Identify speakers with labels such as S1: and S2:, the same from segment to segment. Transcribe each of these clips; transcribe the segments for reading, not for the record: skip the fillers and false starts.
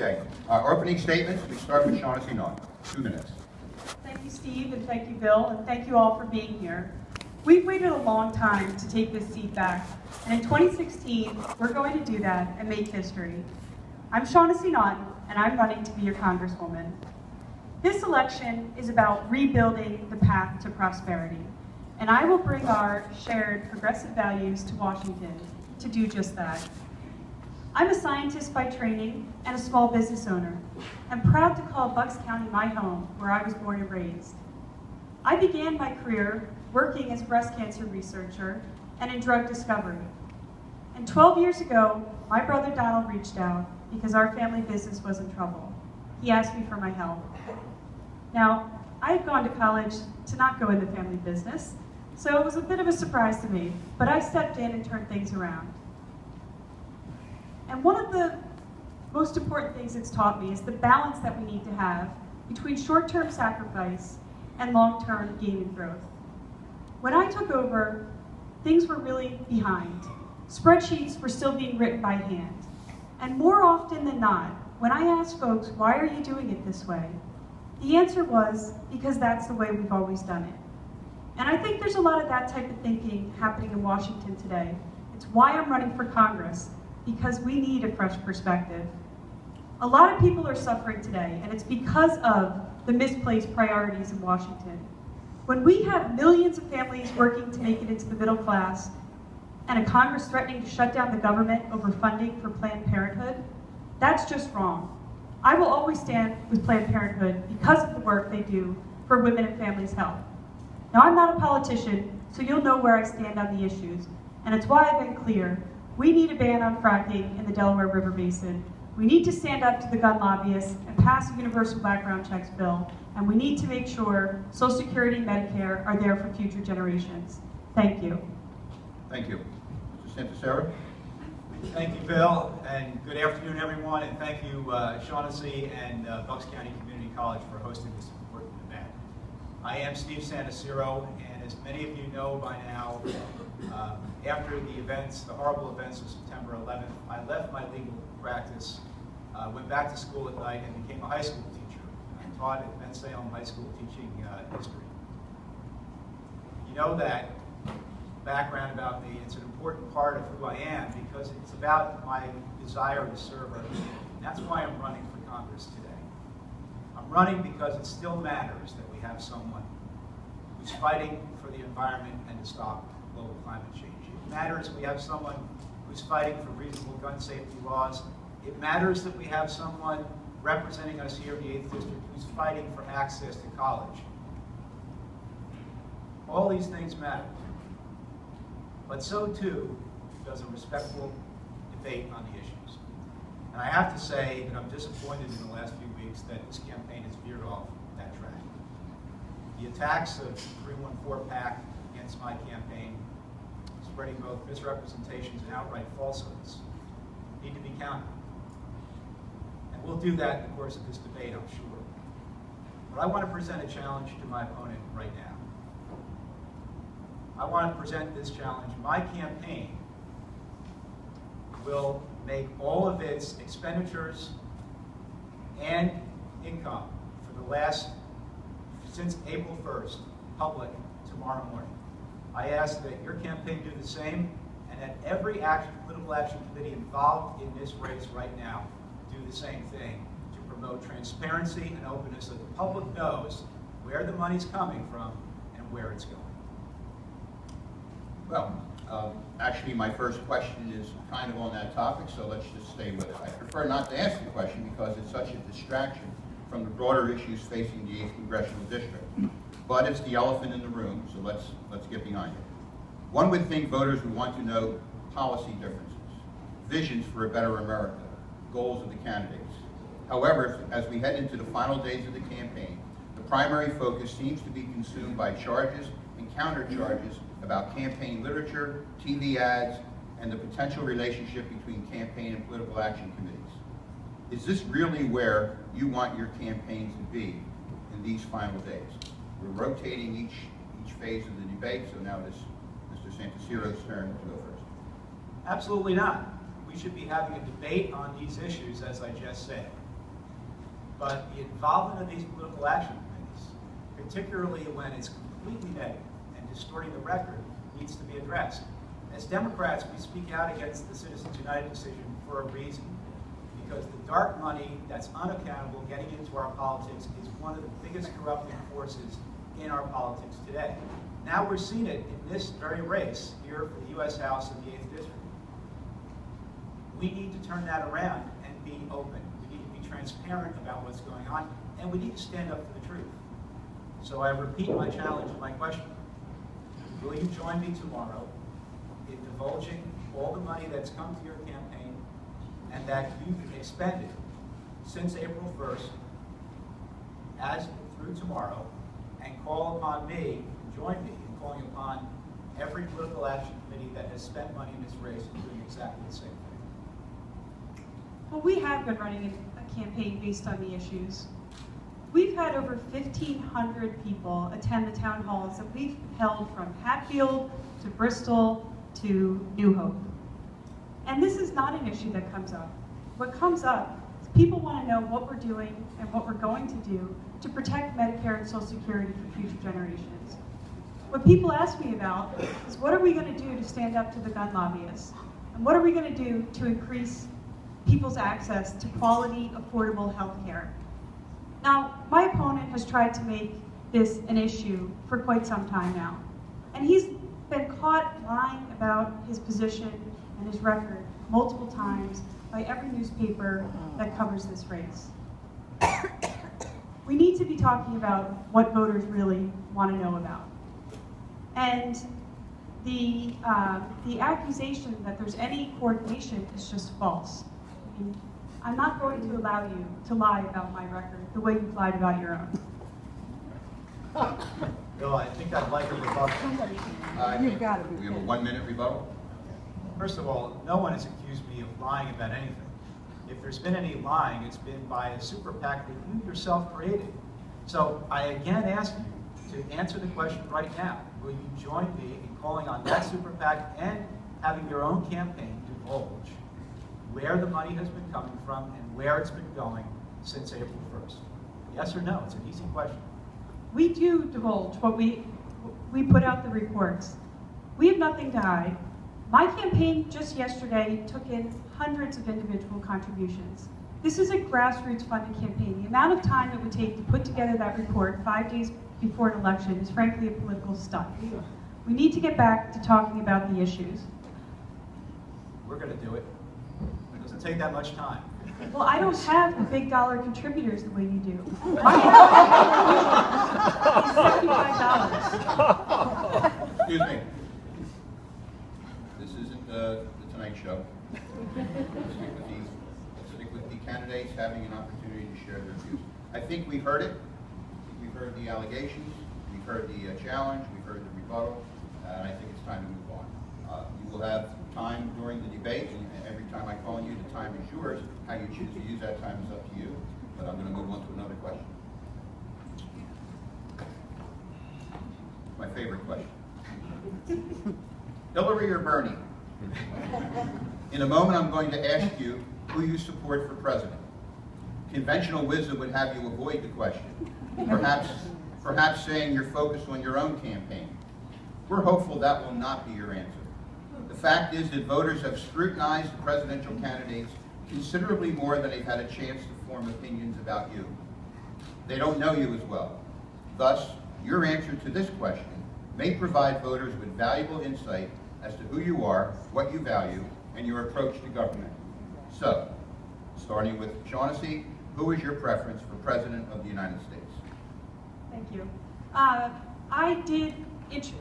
S1: Okay, our opening statements, we start with Shaughnessy Norton. 2 minutes.
S2: Thank you, Steve, and thank you, Bill, and thank you all for being here. We've waited a long time to take this seat back, and in 2016, we're going to do that and make history. I'm Shaughnessy Norton, and I'm running to be your Congresswoman. This election is about rebuilding the path to prosperity, and I will bring our shared progressive values to Washington to do just that. I'm a scientist by training and a small business owner. I'm proud to call Bucks County my home, where I was born and raised. I began my career working as a breast cancer researcher and in drug discovery. And 12 years ago, my brother Donald reached out because our family business was in trouble. He asked me for my help. Now, I had gone to college to not go into family business, so it was a bit of a surprise to me, but I stepped in and turned things around. And one of the most important things it's taught me is the balance that we need to have between short-term sacrifice and long-term gain and growth. When I took over, things were really behind. Spreadsheets were still being written by hand. And more often than not, when I asked folks, why are you doing it this way? The answer was, because that's the way we've always done it. And I think there's a lot of that type of thinking happening in Washington today. It's why I'm running for Congress, because we need a fresh perspective. A lot of people are suffering today, and it's because of the misplaced priorities in Washington. When we have millions of families working to make it into the middle class, and a Congress threatening to shut down the government over funding for Planned Parenthood, that's just wrong. I will always stand with Planned Parenthood because of the work they do for women and families' health. Now, I'm not a politician, so you'll know where I stand on the issues, and it's why I've been clear. We need a ban on fracking in the Delaware River Basin. We need to stand up to the gun lobbyists and pass a universal background checks bill, and we need to make sure Social Security and Medicare are there for future generations. Thank you.
S1: Thank you. Mr. Santasero?
S3: Thank you, Bill, and good afternoon, everyone, and thank you, Shaughnessy and Bucks County Community College for hosting this important event. I am Steve Santasero, and as many of you know by now, after the events, the horrible events of September 11th, I left my legal practice, went back to school at night, and became a high school teacher. I taught at Ben Salem High School teaching history. You know that background about me, it's an important part of who I am because it's about my desire to serve our community. And that's why I'm running for Congress today. I'm running because it still matters that we have someone who's fighting for the environment and to stop global climate change. It matters we have someone who's fighting for reasonable gun safety laws. It matters that we have someone representing us here in the 8th District who's fighting for access to college. All these things matter. But so too does a respectful debate on the issues. And I have to say that I'm disappointed in the last few weeks that this campaign has veered off that track. The attacks of 314 PAC against my campaign, spreading both misrepresentations and outright falsehoods, need to be countered. And we'll do that in the course of this debate, I'm sure. But I want to present a challenge to my opponent right now. I want to present this challenge. My campaign will make all of its expenditures and income for the since April 1st, public tomorrow morning. I ask that your campaign do the same, and that every political action committee involved in this race right now do the same thing to promote transparency and openness so the public knows where the money's coming from and where it's going.
S1: Well, actually, my first question is kind of on that topic, so let's just stay with it. I prefer not to ask the question because it's such a distraction from the broader issues facing the 8th Congressional District. But it's the elephant in the room, so let's get behind it. One would think voters would want to know policy differences, visions for a better America, goals of the candidates. However, as we head into the final days of the campaign, the primary focus seems to be consumed by charges and counter-charges about campaign literature, TV ads, and the potential relationship between campaign and political action committees. Is this really where you want your campaign to be in these final days? We're rotating each phase of the debate, so now it's Mr. Santasero's turn to go first.
S3: Absolutely not. We should be having a debate on these issues, as I just said. but the involvement of these political action committees, particularly when it's completely negative and distorting the record, needs to be addressed. As Democrats, we speak out against the Citizens United decision for a reason, because the dark money that's unaccountable getting into our politics is one of the biggest corrupting forces in our politics today. Now we're seeing it in this very race here for the U.S. House and the 8th District. We need to turn that around and be open. We need to be transparent about what's going on, and we need to stand up for the truth. So I repeat my challenge and my question. Will you join me tomorrow in divulging all the money that's come to your campaign and that you've expended since April 1st as through tomorrow, and call upon me, join me in calling upon every political action committee that has spent money in this race and doing exactly the same thing?
S2: Well, we have been running a campaign based on the issues. We've had over 1,500 people attend the town halls that we've held from Hatfield to Bristol to New Hope. And this is not an issue that comes up. What comes up is people want to know what we're doing and what we're going to do to protect Medicare and Social Security for future generations. What people ask me about is what are we going to do to stand up to the gun lobbyists? And what are we going to do to increase people's access to quality, affordable health care? Now, my opponent has tried to make this an issue for quite some time now. And he's been caught lying about his position and his record multiple times by every newspaper that covers this race. We need to be talking about what voters really want to know about. And the accusation that there's any coordination is just false. I mean, I'm not going to allow you to lie about my record the way you've lied about your own.
S3: Bill, I think I'd like to rebuttal.
S1: You've got to be. We have a 1-minute rebuttal.
S3: First of all, no one has accused me of lying about anything. If there's been any lying, it's been by a super PAC that you yourself created. So I again ask you to answer the question right now. Will you join me in calling on that super PAC and having your own campaign divulge where the money has been coming from and where it's been going since April 1st? Yes or no? It's an easy question.
S2: We do divulge what we put out the reports. We have nothing to hide. My campaign just yesterday took in hundreds of individual contributions. This is a grassroots funded campaign. The amount of time it would take to put together that report 5 days before an election is frankly a political stunt. We need to get back to talking about the issues.
S3: We're going to do it. It doesn't take that much time.
S2: Well, I don't have the big dollar contributors the way you do. My contribution is $75.
S1: Excuse me. This isn't the Tonight Show. Let's stick with the candidates having an opportunity to share their views. I think we've heard it. We've heard the allegations. We've heard the challenge. We've heard the rebuttal. And I think it's time to move on. You will have time during the debate, and every time I call on you, the time is yours. How you choose to use that time is up to you. But I'm going to move on to another question. My favorite question. Hillary or Bernie? In a moment, I'm going to ask you who you support for president. Conventional wisdom would have you avoid the question, perhaps saying you're focused on your own campaign. We're hopeful that will not be your answer. The fact is that voters have scrutinized the presidential candidates considerably more than they've had a chance to form opinions about you. They don't know you as well. Thus, your answer to this question may provide voters with valuable insight as to who you are, what you value, and your approach to government. So, starting with Shaughnessy, who is your preference for President of the United States?
S2: Thank you. I did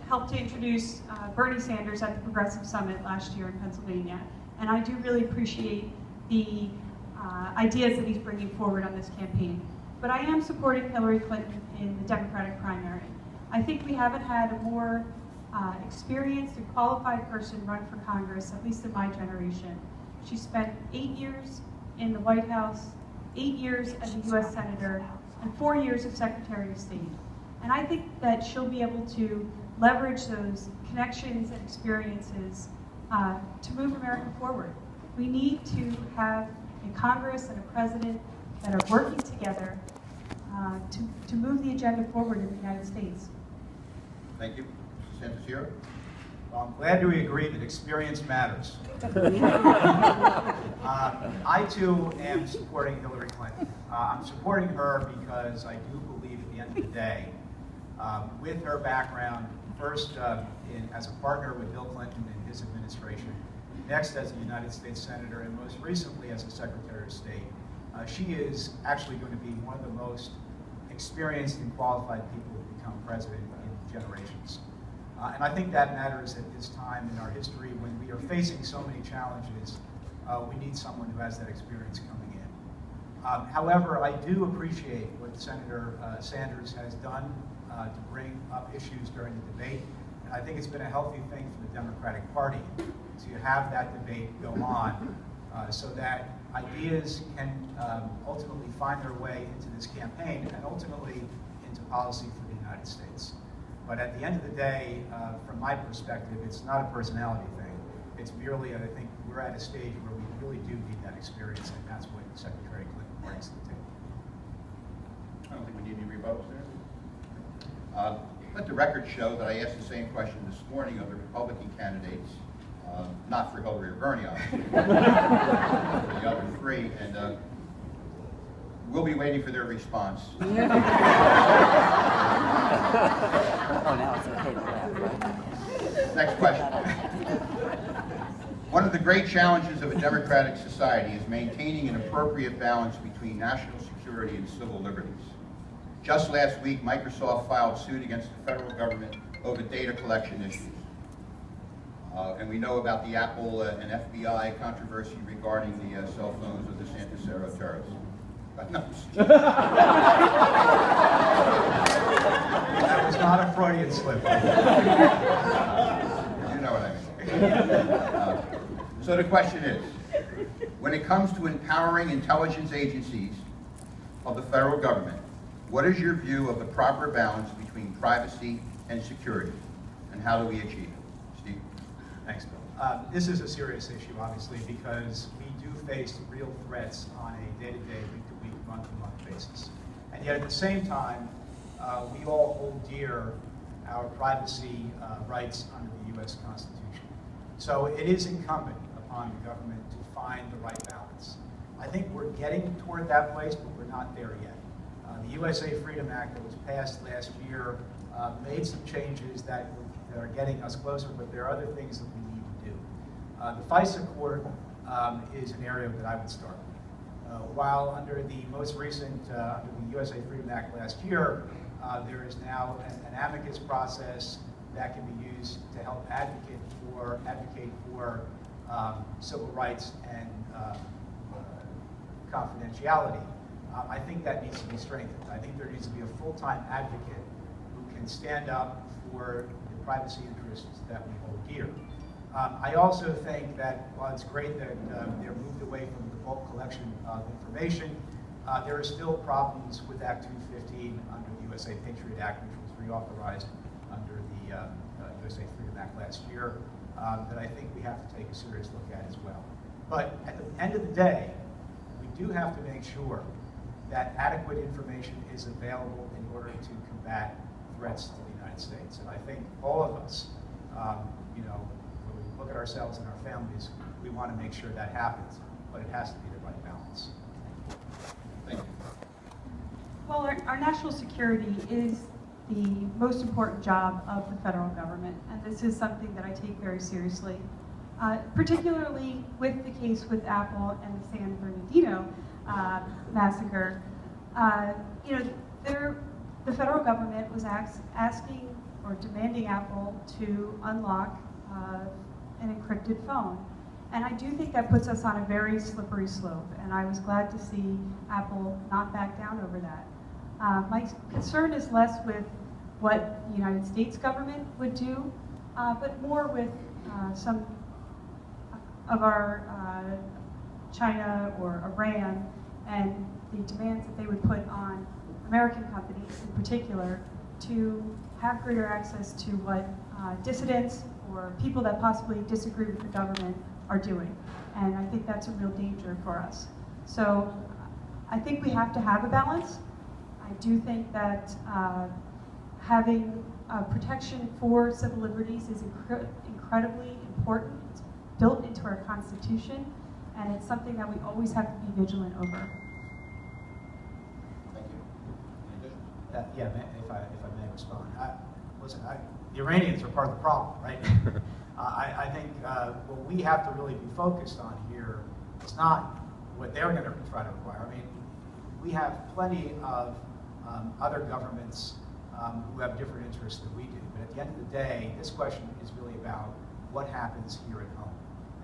S2: help to introduce Bernie Sanders at the Progressive Summit last year in Pennsylvania, and I do really appreciate the ideas that he's bringing forward on this campaign. But I am supporting Hillary Clinton in the Democratic primary. I think we haven't had a more experienced and qualified person run for Congress, at least in my generation. She spent 8 years in the White House, 8 years as a U.S. Senator, and 4 years as Secretary of State. And I think that she'll be able to leverage those connections and experiences to move America forward. We need to have a Congress and a president that are working together to move the agenda forward in the United States.
S1: Thank you. Mr. Santasiro?
S3: Well, I'm glad we agree that experience matters. I too am supporting Hillary Clinton. I'm supporting her because I do believe at the end of the day, with her background, first as a partner with Bill Clinton and his administration, next as a United States Senator, and most recently as a Secretary of State, she is actually going to be one of the most experienced and qualified people to become president in generations. And I think that matters at this time in our history when we are facing so many challenges. We need someone who has that experience coming in. However, I do appreciate what Senator Sanders has done to bring up issues during the debate. And I think it's been a healthy thing for the Democratic Party to have that debate go on so that ideas can ultimately find their way into this campaign and ultimately into policy for the United States. But at the end of the day, from my perspective, it's not a personality thing. It's merely, I think, we're at a stage where we really do need that experience, and that's what Secretary Clinton brings to the table.
S1: I don't think we need any rebuttals there. Let the record show that I asked the same question this morning of the Republican candidates, not for Hillary or Bernie, obviously, but for the other three, and we'll be waiting for their response.
S4: Oh, now it's okay to laugh, right?
S1: Next question. One of the great challenges of a democratic society is maintaining an appropriate balance between national security and civil liberties. Just last week, Microsoft filed suit against the federal government over data collection issues. And we know about the Apple and FBI controversy regarding the cell phones of the Santasiro terrorists. No.
S3: That was not a Freudian slip.
S1: You know what I mean. So the question is, when it comes to empowering intelligence agencies of the federal government, what is your view of the proper balance between privacy and security, and how do we achieve it? Steve?
S3: Thanks, Bill. This is a serious issue, obviously, because we do face real threats on a day-to-day, week-to-week, month-to-month basis. And yet at the same time, we all hold dear our privacy rights under the U.S. Constitution. So it is incumbent upon the government to find the right balance. I think we're getting toward that place, but we're not there yet. The USA Freedom Act that was passed last year made some changes that are getting us closer, but there are other things that we need to do. The FISA court is an area that I would start with. While under the most recent, under the USA Freedom Act last year, there is now an amicus process that can be used to help advocate for civil rights and confidentiality. I think that needs to be strengthened. I think there needs to be a full-time advocate who can stand up for the privacy interests that we hold dear. I also think that while it's great that they're moved away from the bulk collection of information, there are still problems with Act 215 under the USA Patriot Act, which was reauthorized under the USA Freedom Act last year, that I think we have to take a serious look at as well. But at the end of the day, we do have to make sure that adequate information is available in order to combat threats to the United States. And I think all of us, you know, when we look at ourselves and our families, we want to make sure that happens, but it has to be the right balance.
S1: Thank you.
S2: Well, our national security is the most important job of the federal government, and this is something that I take very seriously, particularly with the case with Apple and the San Bernardino massacre. You know, the federal government was asking or demanding Apple to unlock an encrypted phone. And I do think that puts us on a very slippery slope, and I was glad to see Apple not back down over that. My concern is less with what the United States government would do, but more with some of our China or Iran and the demands that they would put on American companies in particular to have greater access to what dissidents or people that possibly disagree with the government are doing. And I think that's a real danger for us. So I think we have to have a balance. I do think that having protection for civil liberties is incredibly important. It's built into our Constitution, and it's something that we always have to be vigilant over.
S1: Thank you. Any additions?
S3: Yeah, if I may respond. Listen, the Iranians are part of the problem, right? I think what we have to really be focused on here is not what they're going to try to require. I mean, we have plenty of other governments who have different interests than we do. But at the end of the day, this question is really about what happens here at home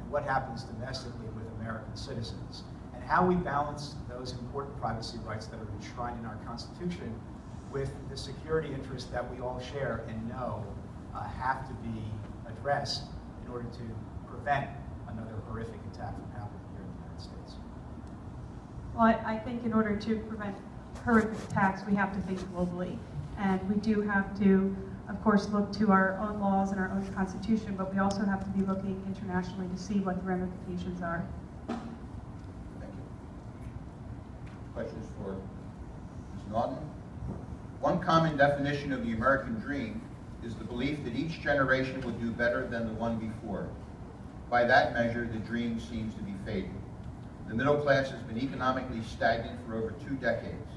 S3: and what happens domestically with American citizens and how we balance those important privacy rights that are enshrined in our Constitution with the security interests that we all share and know have to be addressed in order to prevent another horrific attack from happening here in the United States.
S2: Well, I think in order to prevent horrific attacks, we have to think globally. And we do have to, of course, look to our own laws and our own Constitution, but we also have to be looking internationally to see what the ramifications are.
S1: Thank you. Questions for Ms. Naughton? One common definition of the American dream is the belief that each generation will do better than the one before. By that measure, the dream seems to be fading. The middle class has been economically stagnant for over 2 decades.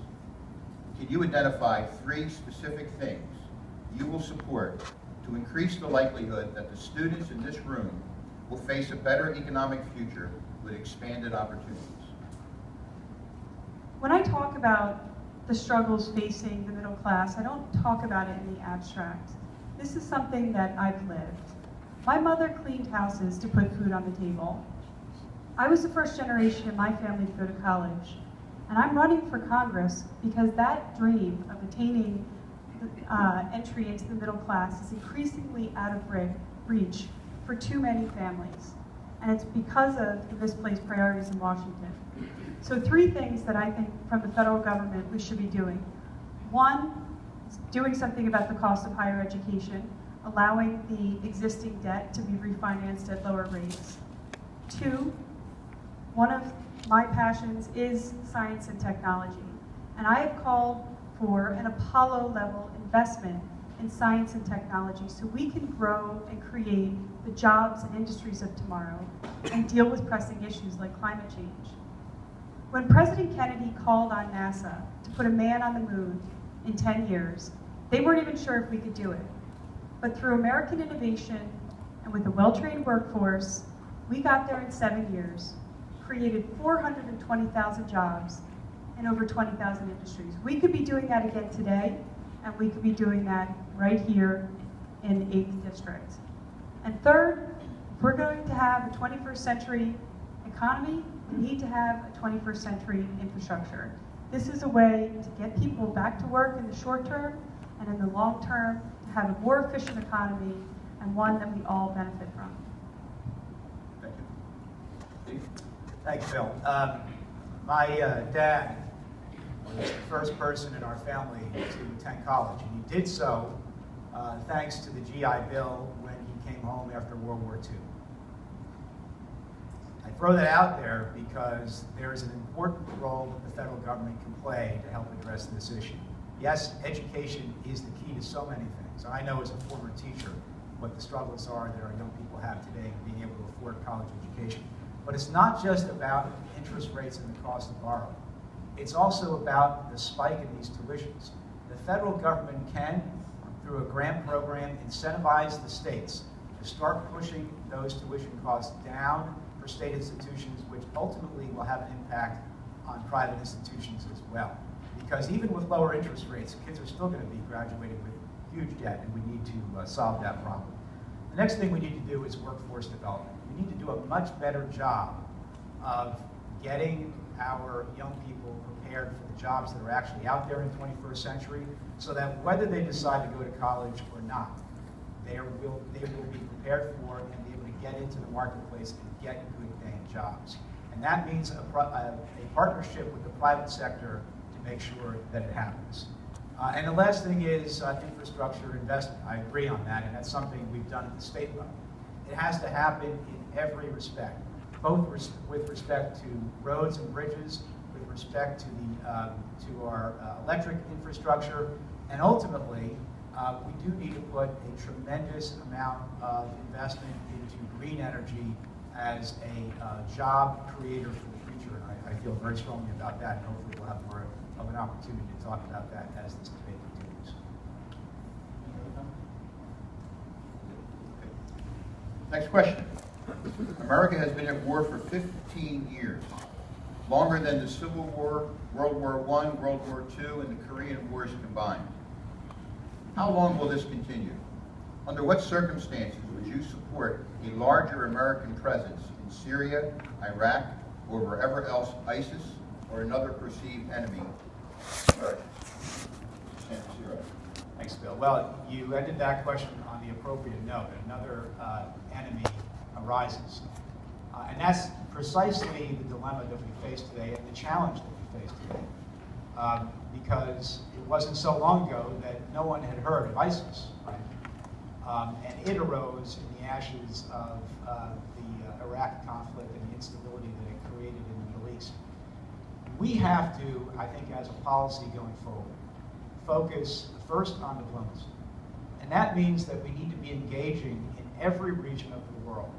S1: Can you identify 3 specific things you will support to increase the likelihood that the students in this room will face a better economic future with expanded opportunities?
S2: When I talk about the struggles facing the middle class, I don't talk about it in the abstract. This is something that I've lived. My mother cleaned houses to put food on the table. I was the first generation in my family to go to college. And I'm running for Congress because that dream of attaining entry into the middle class is increasingly out of reach for too many families. And it's because of the misplaced priorities in Washington. So 3 things that I think from the federal government we should be doing. 1, is doing something about the cost of higher education, allowing the existing debt to be refinanced at lower rates. 2, one of my passions is science and technology. And I have called for an Apollo-level investment in science and technology so we can grow and create the jobs and industries of tomorrow and deal with pressing issues like climate change. When President Kennedy called on NASA to put a man on the moon in 10 years, they weren't even sure if we could do it. But through American innovation and with a well-trained workforce, we got there in 7 years, created 420,000 jobs in over 20,000 industries. We could be doing that again today, and we could be doing that right here in 8th District. And third, if we're going to have a 21st century economy, we need to have a 21st century infrastructure. This is a way to get people back to work in the short term and in the long term to have a more efficient economy and one that we all benefit from.
S1: Thank you. Steve?
S3: Thank you, Bill. My dad was the first person in our family to attend college, and he did so thanks to the GI Bill when he came home after World War II. I throw that out there because there is an important role that the federal government can play to help address this issue. Yes, education is the key to so many things. I know as a former teacher what the struggles are that our young people have today in being able to afford college education. But it's not just about interest rates and the cost of borrowing. It's also about the spike in these tuitions. The federal government can, through a grant program, incentivize the states to start pushing those tuition costs down for state institutions, which ultimately will have an impact on private institutions as well. Because even with lower interest rates, kids are still going to be graduating with huge debt, and we need to solve that problem. The next thing we need to do is workforce development. We need to do a much better job of getting our young people prepared for the jobs that are actually out there in the 21st century, so that whether they decide to go to college or not, they will be prepared for and be able to get into the marketplace and get good paying jobs. And that means a partnership with the private sector to make sure that it happens. And the last thing is infrastructure investment. I agree on that, and that's something we've done at the state level. It has to happen in every respect, both with respect to roads and bridges, with respect to our electric infrastructure, and ultimately, we do need to put a tremendous amount of investment into green energy as a job creator for the future, and I feel very strongly about that, and hopefully we'll have more of an opportunity to talk about that as this debate continues.
S1: Next question. America has been at war for 15 years, longer than the Civil War, World War I, World War II, and the Korean Wars combined. How long will this continue? Under what circumstances would you support a larger American presence in Syria, Iraq, or wherever else ISIS or another perceived enemy emerges?
S3: Thanks, Bill. Well, you ended that question on the appropriate note. Another enemy arises. And that's precisely the dilemma that we face today and the challenge that we face today. Because it wasn't so long ago that no one had heard of ISIS, right? And it arose in the ashes of the Iraq conflict and the instability that it created in the Middle East. We have to, I think, as a policy going forward, focus first on diplomacy. And that means that we need to be engaging in every region of the world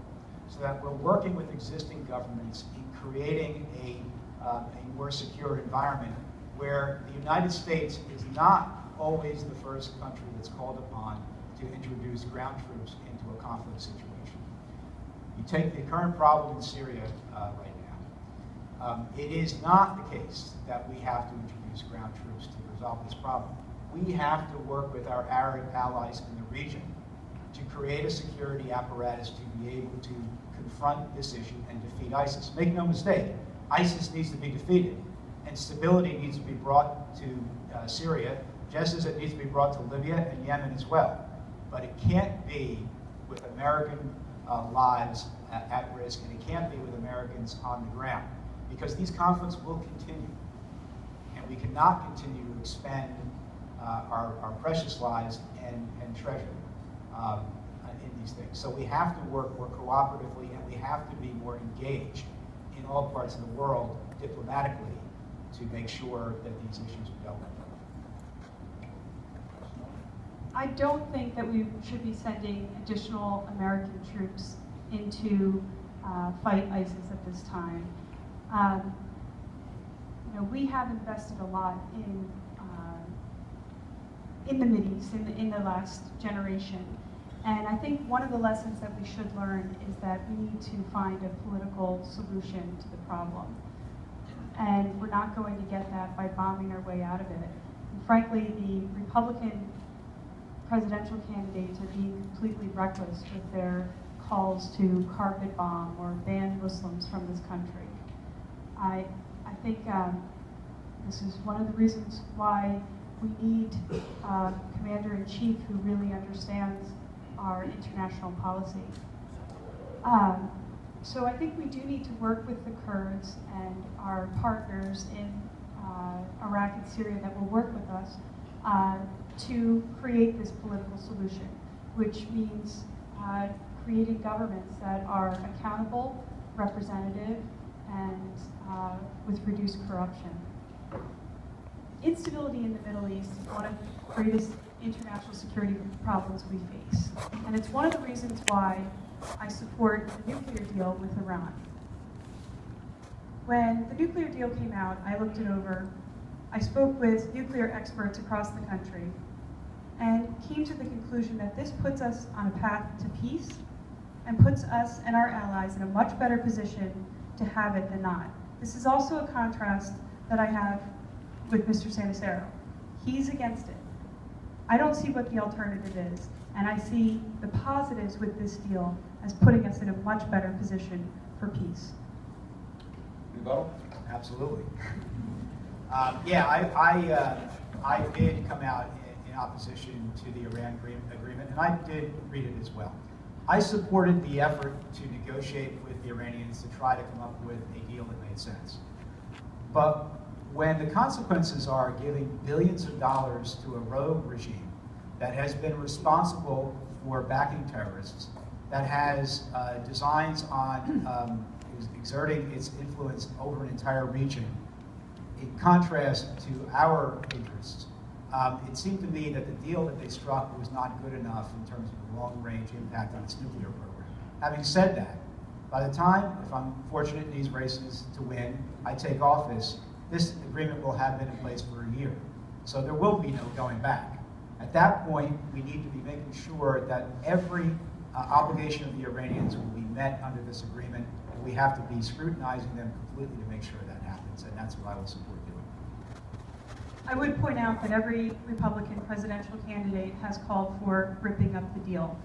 S3: so that we're working with existing governments in creating a more secure environment where the United States is not always the first country that's called upon to introduce ground troops into a conflict situation. You take the current problem in Syria right now. It is not the case that we have to introduce ground troops to resolve this problem. We have to work with our Arab allies in the region to create a security apparatus to be able to confront this issue and defeat ISIS. Make no mistake, ISIS needs to be defeated, and stability needs to be brought to Syria, just as it needs to be brought to Libya and Yemen as well. But it can't be with American lives at risk, and it can't be with Americans on the ground, because these conflicts will continue, and we cannot continue to expend our precious lives and treasure in these things. So we have to work more cooperatively, and we have to be more engaged in all parts of the world diplomatically to make sure that these issues are dealt with.
S2: I don't think that we should be sending additional American troops into fight ISIS at this time. We have invested a lot in the Mideast in the last generation, and I think one of the lessons that we should learn is that we need to find a political solution to the problem, and we're not going to get that by bombing our way out of it. And frankly, the Republican presidential candidates are being completely reckless with their calls to carpet bomb or ban Muslims from this country. I think this is one of the reasons why we need a commander-in-chief who really understands our international policy. So I think we do need to work with the Kurds and our partners in Iraq and Syria that will work with us to create this political solution, which means creating governments that are accountable, representative, and with reduced corruption. Instability in the Middle East is one of the greatest international security problems we face. And it's one of the reasons why I support the nuclear deal with Iran. When the nuclear deal came out, I looked it over. I spoke with nuclear experts across the country and came to the conclusion that this puts us on a path to peace and puts us and our allies in a much better position to have it than not. This is also a contrast that I have with Mr. Sanacero. He's against it. I don't see what the alternative is, and I see the positives with this deal as putting us in a much better position for peace.
S1: Rebuttal?
S3: Absolutely. I did come out in opposition to the Iran agreement, and I did read it as well. I supported the effort to negotiate with the Iranians to try to come up with a deal that made sense. But when the consequences are giving billions of dollars to a rogue regime that has been responsible for backing terrorists, that has designs on exerting its influence over an entire region, in contrast to our interests, it seemed to me that the deal that they struck was not good enough in terms of the long-range impact on its nuclear program. Having said that, by the time, if I'm fortunate in these races to win, I take office, this agreement will have been in place for a year. So there will be no going back. At that point, we need to be making sure that every obligation of the Iranians will be met under this agreement, and we have to be scrutinizing them completely to make sure that happens, and that's what I will support doing.
S2: I would point out that every Republican presidential candidate has called for ripping up the deal.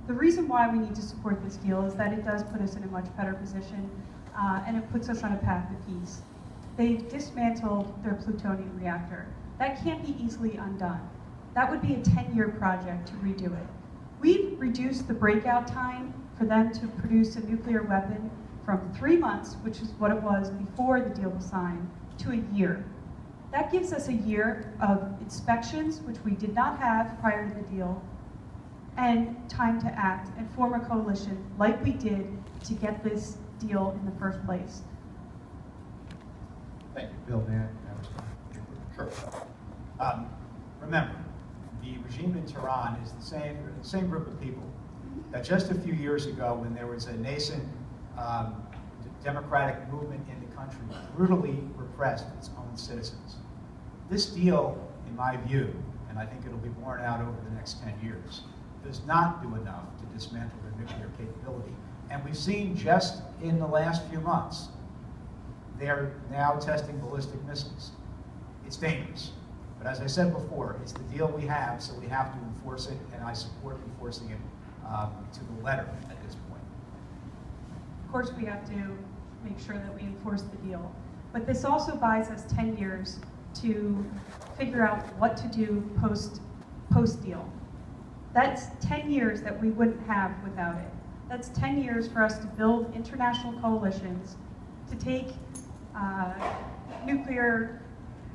S2: The reason why we need to support this deal is that it does put us in a much better position, and it puts us on a path to peace. They've dismantled their plutonium reactor. That can't be easily undone. That would be a 10-year project to redo it. We've reduced the breakout time for them to produce a nuclear weapon from 3 months, which is what it was before the deal was signed, to a year. That gives us a year of inspections, which we did not have prior to the deal, and time to act and form a coalition like we did to get this deal in the first place.
S1: Thank you.
S3: Bill, may I respond?
S1: Sure.
S3: Remember, the regime in Tehran is the same group of people that just a few years ago, when there was a nascent democratic movement in the country, brutally repressed its own citizens. This deal, in my view, and I think it'll be borne out over the next 10 years, does not do enough to dismantle their nuclear capability. And we've seen just in the last few months, they're now testing ballistic missiles. It's dangerous. But as I said before, it's the deal we have, so we have to enforce it, and I support enforcing it to the letter at this point.
S2: Of course, we have to make sure that we enforce the deal. But this also buys us 10 years to figure out what to do post-deal. That's 10 years that we wouldn't have without it. That's 10 years for us to build international coalitions to take nuclear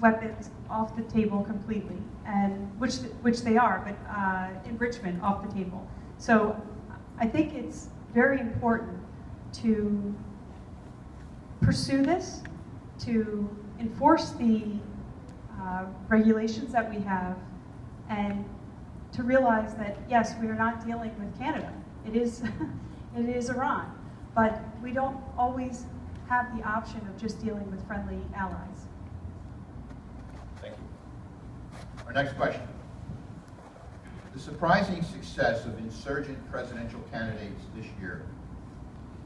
S2: weapons off the table completely, and which they are, but enrichment off the table. So I think it's very important to pursue this, to enforce the regulations that we have, and to realize that, yes, we are not dealing with Canada. It is, it is Iran, but we don't always have the option of just dealing with friendly allies.
S1: Thank you. Our next question. The surprising success of insurgent presidential candidates this year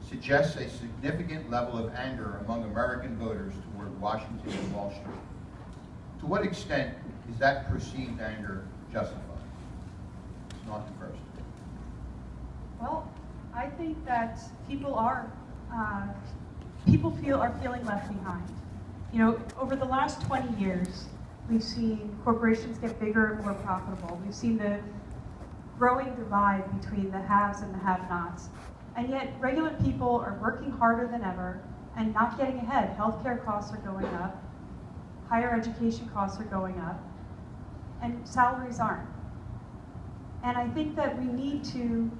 S1: suggests a significant level of anger among American voters toward Washington and Wall Street. To what extent is that perceived anger justified? It's not the first.
S2: Well, I think that people are feeling left behind. You know, over the last 20 years, we've seen corporations get bigger and more profitable. We've seen the growing divide between the haves and the have-nots. And yet, regular people are working harder than ever and not getting ahead. Healthcare costs are going up, higher education costs are going up, and salaries aren't. And I think that we need to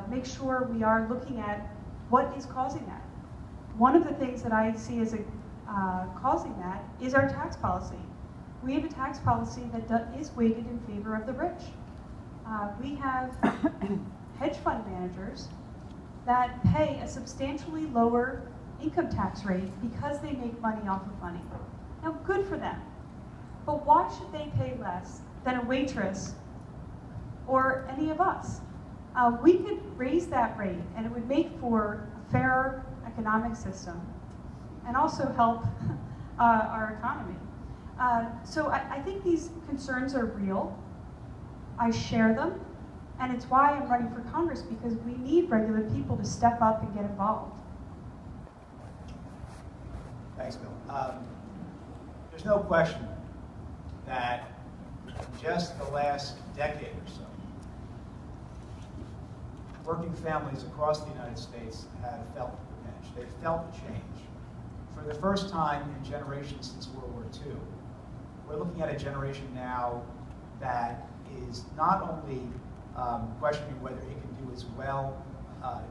S2: make sure we are looking at what is causing that. One of the things that I see as causing that is our tax policy. We have a tax policy that is weighted in favor of the rich. We have hedge fund managers that pay a substantially lower income tax rate because they make money off of money. Now, good for them. But why should they pay less than a waitress or any of us? We could raise that rate, and it would make for a fairer economic system and also help our economy. So I think these concerns are real. I share them, and it's why I'm running for Congress, because we need regular people to step up and get involved.
S3: Thanks, Bill. There's no question that in just the last decade or so, working families across the United States have felt the pinch. They've felt the change. For the first time in generations since World War II, we're looking at a generation now that is not only questioning whether it can do as well,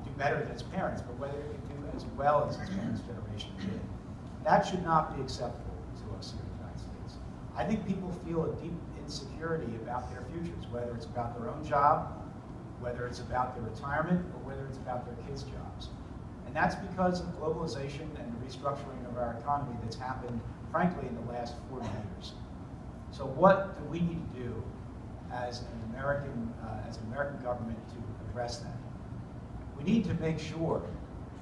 S3: do better than its parents, but whether it can do as well as its parents' generation did. That should not be acceptable to us here in the United States. I think people feel a deep insecurity about their futures, whether it's about their own job, whether it's about their retirement, or whether it's about their kids' jobs. And that's because of globalization and the restructuring of our economy that's happened, frankly, in the last 40 years. So what do we need to do as an American government to address that? We need to make sure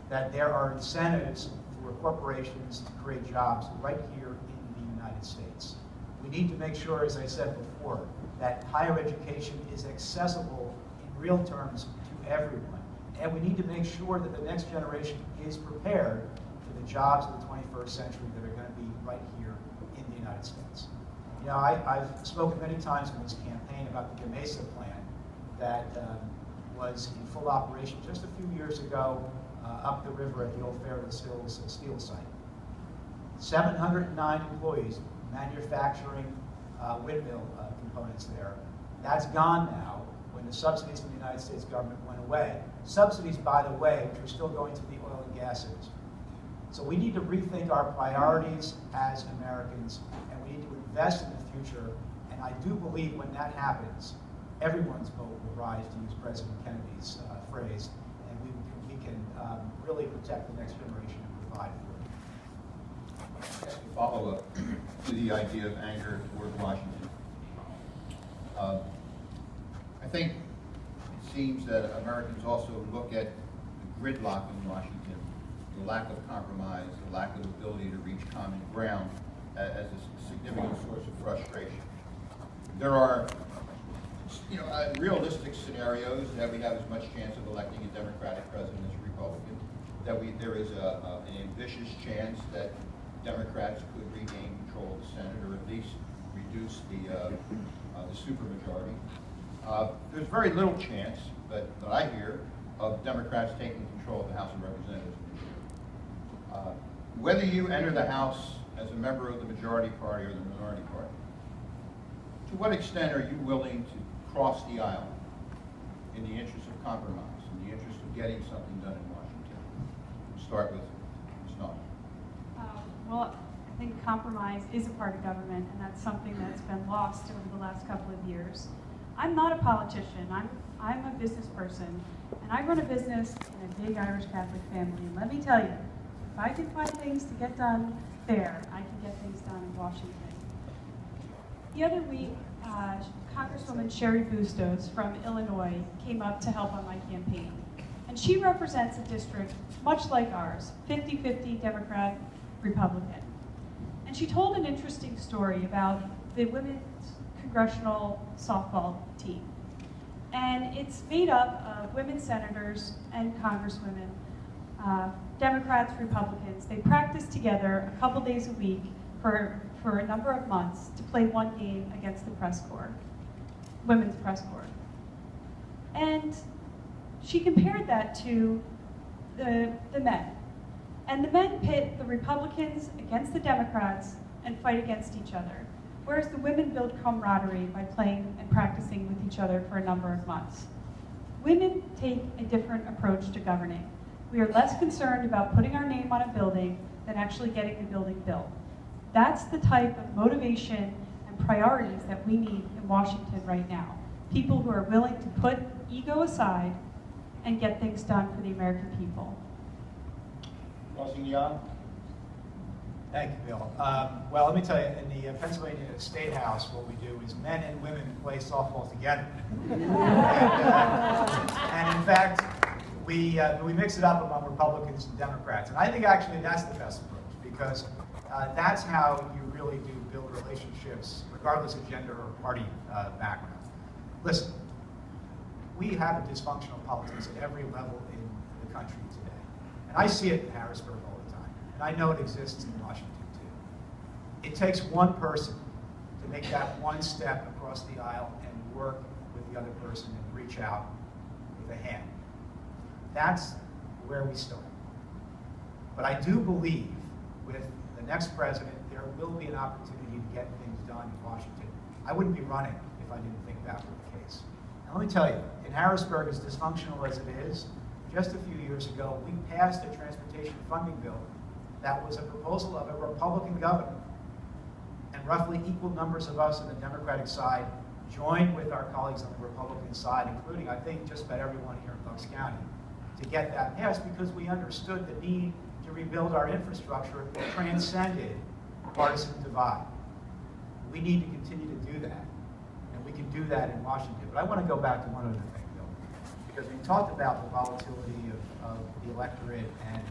S3: that there are incentives for corporations to create jobs right here in the United States. We need to make sure, as I said before, that higher education is accessible in real terms to everyone. And we need to make sure that the next generation is prepared for the jobs of the 21st century that are going to be right here in the United States. You know, I've spoken many times in this campaign about the Mesa plant that was in full operation just a few years ago up the river at the old Fairless Hills steel site. 709 employees manufacturing windmill components there. That's gone now when the subsidies from the United States government went away. Subsidies, by the way, which are still going to the oil and gas industry. So we need to rethink our priorities as Americans, and we need to invest in the future. And I do believe when that happens, everyone's vote will rise, to use President Kennedy's phrase, and we can really protect the next generation and provide for it.
S1: Follow up to the idea of anger toward Washington. I think it seems that Americans also look at the gridlock in Washington, the lack of compromise, the lack of ability to reach common ground as a significant source of frustration. There are realistic scenarios that we have as much chance of electing a Democratic president as a Republican, that there is an ambitious chance that Democrats could regain control of the Senate, or at least reduce the supermajority. There's very little chance that I hear of Democrats taking control of the House of Representatives this year. Whether you enter the House as a member of the majority party or the minority party, to what extent are you willing to cross the aisle in the interest of compromise, in the interest of getting something done in Washington? We'll start with Ms. Naughton.
S2: Well, I think compromise is a part of government, and that's something that's been lost over the last couple of years. I'm not a politician. I'm a business person, and I run a business in a big Irish Catholic family. And let me tell you, if I can find things to get done there, I can get things done in Washington. The other week, Congresswoman Sherry Bustos from Illinois came up to help on my campaign. And she represents a district much like ours, 50-50 Democrat, Republican. And she told an interesting story about the women's congressional softball team. And it's made up of women senators and congresswomen, Democrats, Republicans. They practice together a couple days a week for a number of months to play one game against the press corps, women's press corps. And she compared that to the men. And the men pit the Republicans against the Democrats and fight against each other, whereas the women build camaraderie by playing and practicing with each other for a number of months. Women take a different approach to governing. We are less concerned about putting our name on a building than actually getting the building built. That's the type of motivation and priorities that we need in Washington right now. People who are willing to put ego aside and get things done for the American people.
S1: Crossing the aisle?
S3: Thank you, Bill. Well, let me tell you, in the Pennsylvania State House, what we do is men and women play softball together. and in fact, we mix it up among Republicans and Democrats. And I think actually that's the best approach, because that's how you really do build relationships, regardless of gender or party background. Listen, we have a dysfunctional politics at every level in the country today. And I see it in Harrisburg all the time. And I know it exists in Washington too. It takes one person to make that one step across the aisle and work with the other person and reach out with a hand. That's where we start. But I do believe with the next president, there will be an opportunity to get things done in Washington. I wouldn't be running if I didn't think that were the case. And let me tell you, in Harrisburg, as dysfunctional as it is, just a few years ago, we passed a transportation funding bill that was a proposal of a Republican governor. And roughly equal numbers of us on the Democratic side joined with our colleagues on the Republican side, including, I think, just about everyone here in Bucks County, to get that passed because we understood the need to rebuild our infrastructure that transcended partisan divide. We need to continue to do that, and we can do that in Washington. But I want to go back to one other thing, Bill, because we talked about the volatility of the electorate and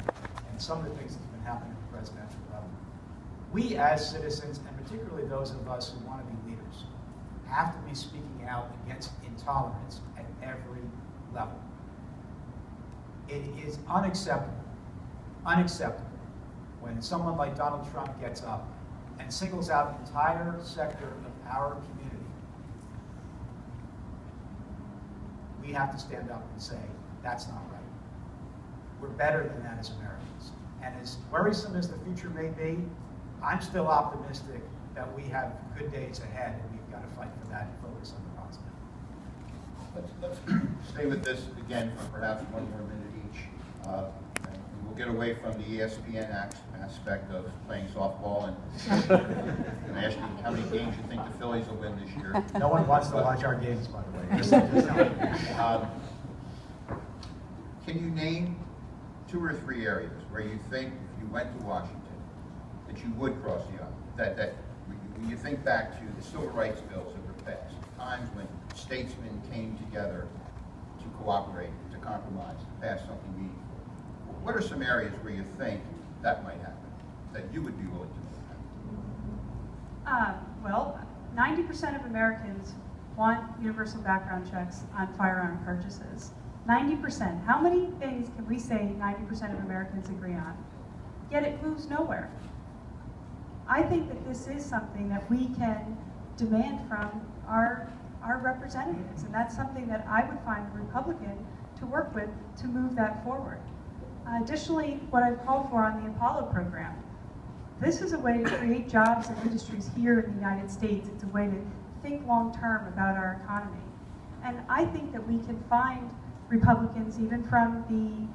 S3: some of the things that's been happening at the presidential level. We as citizens, and particularly those of us who want to be leaders, have to be speaking out against intolerance at every level. It is unacceptable when someone like Donald Trump gets up and singles out an entire sector of our community. We have to stand up and say, that's not right. We're better than that as Americans. And as worrisome as the future may be, I'm still optimistic that we have good days ahead, and we've got to fight for that and focus on the positive.
S1: Let's stay with this again for perhaps one more minute each. And we'll get away from the ESPN aspect of playing softball and ask you how many games you think the Phillies will win this year.
S3: No one wants to watch our games, by the way.
S1: Can you name 2 or 3 areas where you think if you went to Washington that you would cross the aisle? That when you think back to the civil rights bills that were passed, times when statesmen came together to cooperate, to compromise, to pass something meaningful. What are some areas where you think that might happen, that you would be willing to make happen?
S2: Well, 90% of Americans want universal background checks on firearm purchases. 90%. How many things can we say 90% of Americans agree on? Yet it moves nowhere. I think that this is something that we can demand from our representatives, and that's something that I would find a Republican to work with to move that forward. Additionally, what I've called for on the Apollo program, this is a way to create jobs and industries here in the United States. It's a way to think long-term about our economy. And I think that we can find Republicans, even from the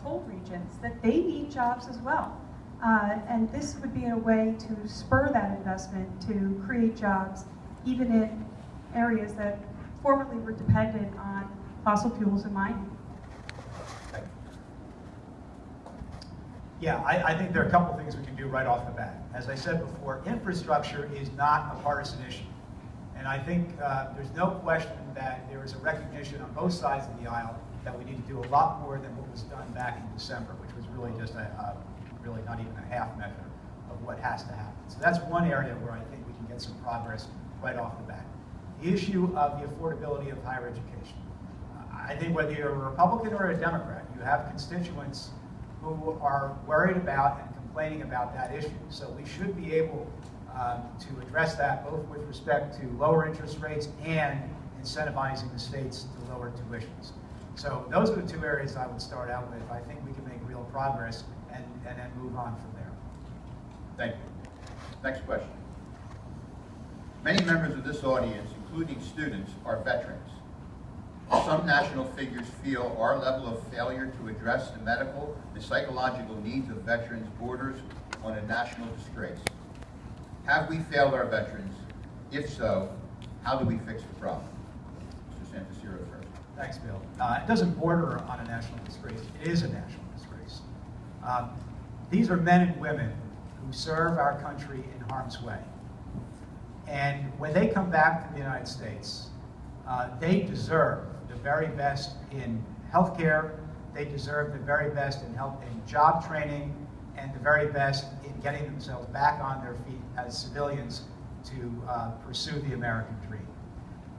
S2: coal regions, that they need jobs as well. And this would be a way to spur that investment, to create jobs, even in areas that formerly were dependent on fossil fuels and mining.
S3: Yeah, I think there are a couple things we can do right off the bat. As I said before, infrastructure is not a partisan issue. And I think there's no question that there is a recognition on both sides of the aisle that we need to do a lot more than what was done back in December, which was really just really not even a half measure of what has to happen. So that's one area where I think we can get some progress right off the bat. The issue of the affordability of higher education. I think whether you're a Republican or a Democrat, you have constituents who are worried about and complaining about that issue. So we should be able to address that both with respect to lower interest rates and incentivizing the states to lower tuitions. So those are the 2 areas I would start out with. I think we can make real progress and then move on from there.
S1: Thank you. Next question. Many members of this audience, including students, are veterans. Some national figures feel our level of failure to address the medical and psychological needs of veterans borders on a national disgrace. Have we failed our veterans? If so, how do we fix the problem? Mr. Santaciro first.
S3: Thanks, Bill. It doesn't border on a national disgrace. It is a national disgrace. These are men and women who serve our country in harm's way. And when they come back to the United States, they deserve the very best in health care, they deserve the very best in job training, and the very best in getting themselves back on their feet as civilians to pursue the American dream.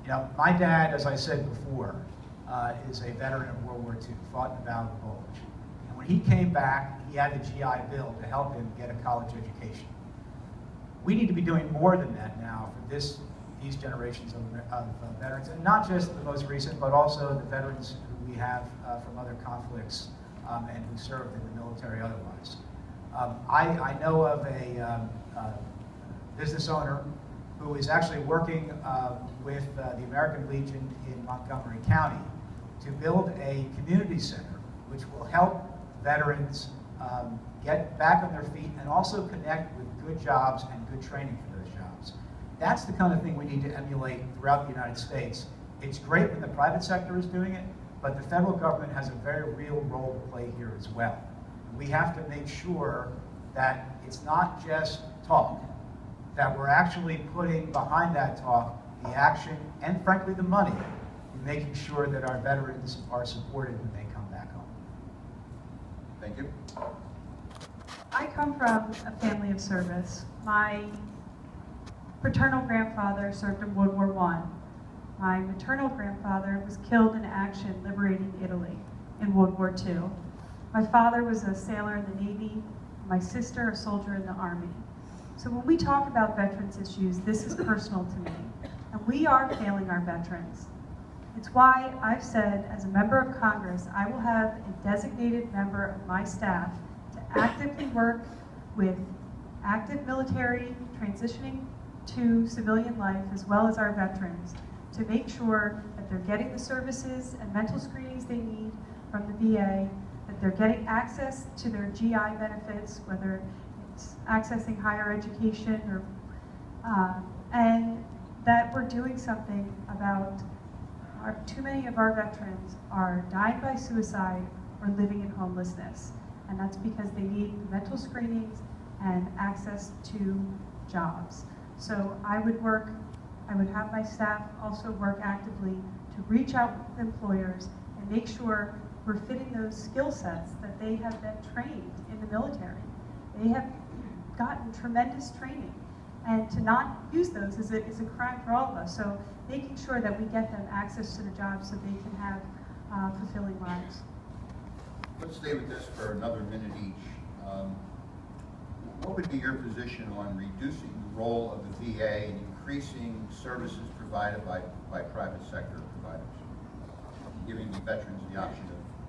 S3: You know, my dad, as I said before, is a veteran of World War II, fought in the Battle of the Bulge. And when he came back, he had the GI Bill to help him get a college education. We need to be doing more than that now for these generations of veterans, and not just the most recent, but also the veterans who we have from other conflicts and who served in the military otherwise. I know of a business owner who is actually working with the American Legion in Montgomery County to build a community center which will help veterans get back on their feet and also connect with good jobs and good training for those jobs. That's the kind of thing we need to emulate throughout the United States. It's great when the private sector is doing it, but the federal government has a very real role to play here as well. We have to make sure that it's not just talk, that we're actually putting behind that talk the action and frankly the money in making sure that our veterans are supported when they come back home.
S1: Thank you.
S2: I come from a family of service. My paternal grandfather served in World War I. My maternal grandfather was killed in action liberating Italy in World War II. My father was a sailor in the Navy, my sister a soldier in the Army. So when we talk about veterans issues, this is personal to me. And we are failing our veterans. It's why I've said, as a member of Congress, I will have a designated member of my staff to actively work with active military transitioning to civilian life, as well as our veterans, to make sure that they're getting the services and mental screenings they need from the VA, that they're getting access to their GI benefits, whether it's accessing higher education or, and that we're doing something about too many of our veterans are dying by suicide or living in homelessness. And that's because they need mental screenings and access to jobs. So I would have my staff also work actively to reach out to employers and make sure we're fitting those skill sets that they have been trained in the military. They have gotten tremendous training, and to not use those is a crime for all of us. So making sure that we get them access to the jobs so they can have fulfilling lives.
S1: Let's stay with this for another minute each. What would be your position on reducing the role of the VA and increasing services provided by private sector providers, giving the veterans the option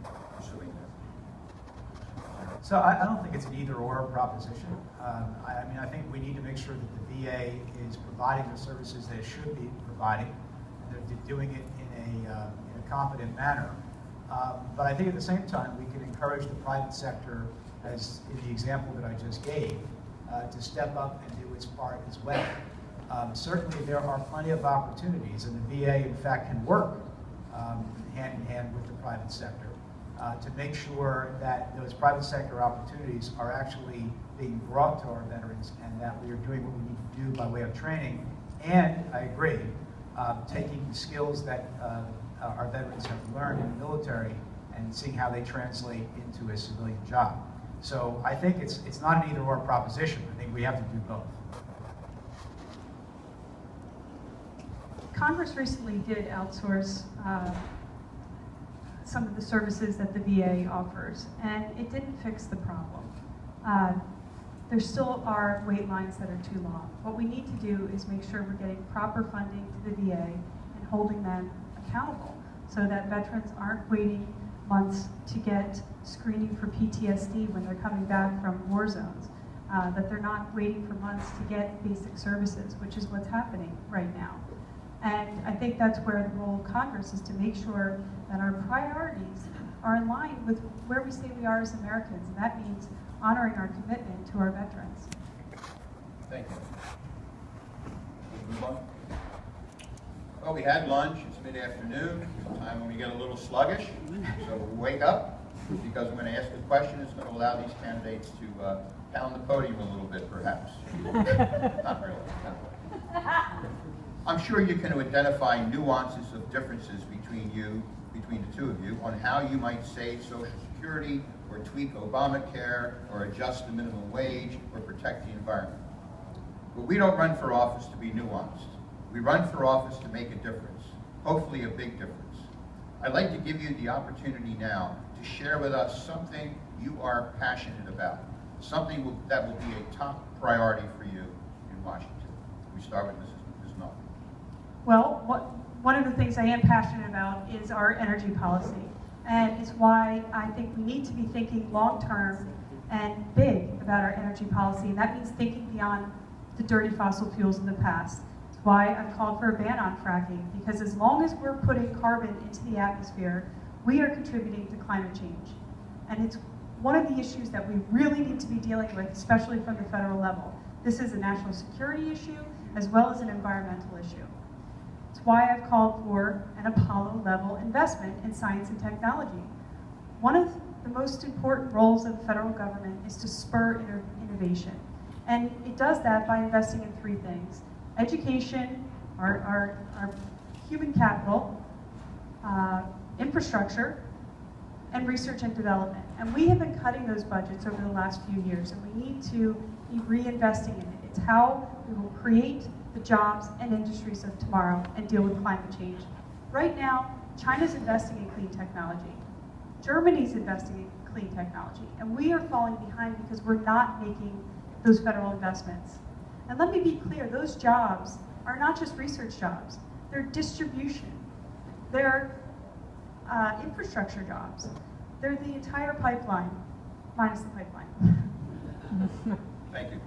S1: of pursuing that?
S3: So I don't think it's an either-or proposition. I mean, I think we need to make sure that the VA is providing the services that it should be providing, and that they're doing it in a competent manner. But I think at the same time, we can encourage the private sector, as in the example that I just gave, to step up and do its part as well. Certainly there are plenty of opportunities, and the VA, in fact, can work hand in hand with the private sector to make sure that those private sector opportunities are actually being brought to our veterans, and that we are doing what we need to do by way of training. And I agree, taking the skills that our veterans have learned in the military and seeing how they translate into a civilian job. So I think it's not an either-or proposition. I think we have to do both.
S2: Congress recently did outsource some of the services that the VA offers, and it didn't fix the problem. There still are wait lines that are too long. What we need to do is make sure we're getting proper funding to the VA and holding them accountable so that veterans aren't waiting months to get screening for PTSD when they're coming back from war zones, that they're not waiting for months to get basic services, which is what's happening right now. And I think that's where the role of Congress is, to make sure that our priorities are in line with where we say we are as Americans, and that means honoring our commitment to our veterans.
S1: Thank you. Move on. Well, we had lunch. It's mid-afternoon. It's a time when we get a little sluggish. So wake up, because I'm going to ask a question that's going to allow these candidates to pound the podium a little bit, perhaps. Not really. I'm sure you can identify nuances of differences between the two of you, on how you might save Social Security, or tweak Obamacare, or adjust the minimum wage, or protect the environment. But we don't run for office to be nuanced. We run for office to make a difference, hopefully a big difference. I'd like to give you the opportunity now to share with us something you are passionate about, something that will be a top priority for you in Washington. We start with Ms. Null.
S2: Well, one of the things I am passionate about is our energy policy, and it's why I think we need to be thinking long-term and big about our energy policy, and that means thinking beyond the dirty fossil fuels of the past. It's why I've called for a ban on fracking, because as long as we're putting carbon into the atmosphere, we are contributing to climate change. And it's one of the issues that we really need to be dealing with, especially from the federal level. This is a national security issue as well as an environmental issue. It's why I've called for an Apollo-level investment in science and technology. One of the most important roles of the federal government is to spur innovation. And it does that by investing in three things: education, our human capital, infrastructure, and research and development. And we have been cutting those budgets over the last few years, and we need to be reinvesting in it. It's how we will create the jobs and industries of tomorrow and deal with climate change. Right now, China's investing in clean technology. Germany's investing in clean technology. And we are falling behind because we're not making those federal investments. And let me be clear, those jobs are not just research jobs. They're distribution. They're infrastructure jobs. They're the entire pipeline, minus the pipeline.
S1: Thank you.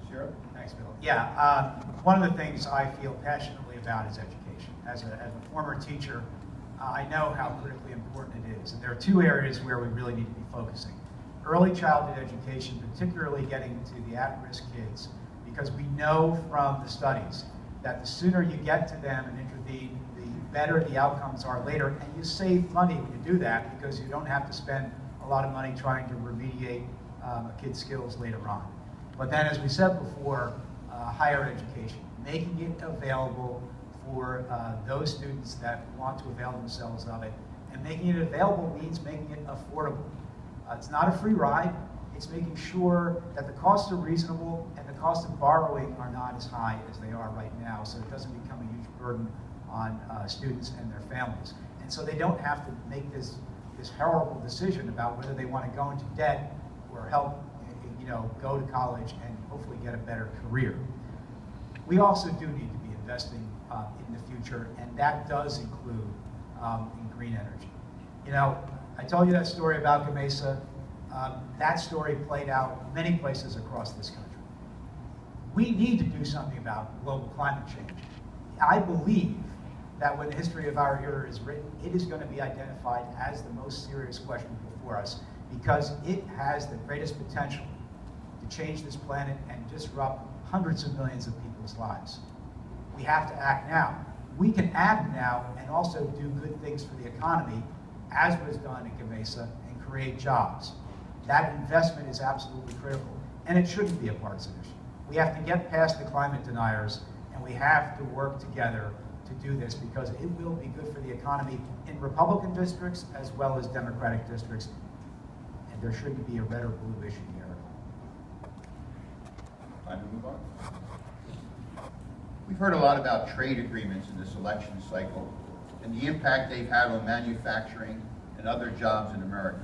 S1: Zero?
S3: Thanks, Bill. Yeah, one of the things I feel passionately about is education. As a former teacher, I know how critically important it is. And there are two areas where we really need to be focusing. Early childhood education, particularly getting to the at-risk kids, because we know from the studies that the sooner you get to them and intervene, the better the outcomes are later. And you save money when you do that because you don't have to spend a lot of money trying to remediate a kid's skills later on. But then, as we said before, higher education, making it available for those students that want to avail themselves of it. And making it available means making it affordable. It's not a free ride. It's making sure that the costs are reasonable and the cost of borrowing are not as high as they are right now, so it doesn't become a huge burden on students and their families. And so they don't have to make this horrible decision about whether they want to go into debt or help go to college and hopefully get a better career. We also do need to be investing in the future, and that does include in green energy. I told you that story about Gamesa. That story played out many places across this country. We need to do something about global climate change. I believe that when the history of our era is written, it is going to be identified as the most serious question before us because it has the greatest potential to change this planet and disrupt hundreds of millions of people's lives. We have to act now. We can act now and also do good things for the economy, as was done in Gamesa, and create jobs. That investment is absolutely critical, and it shouldn't be a partisan issue. We have to get past the climate deniers, and we have to work together to do this because it will be good for the economy in Republican districts as well as Democratic districts, and there shouldn't be a red or blue issue here.
S1: Time to move on. We've heard a lot about trade agreements in this election cycle and the impact they've had on manufacturing and other jobs in America.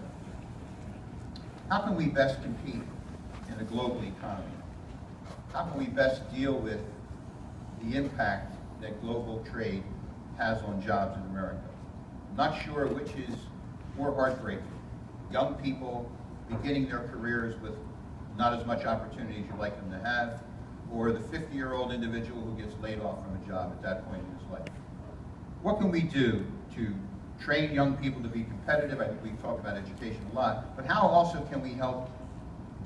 S1: How can we best compete in a global economy? How can we best deal with the impact that global trade has on jobs in America? I'm not sure which is more heartbreaking. Young people beginning their careers with not as much opportunity as you'd like them to have, or the 50-year-old individual who gets laid off from a job at that point in his life. What can we do to train young people to be competitive? I think we've talked about education a lot, but how also can we help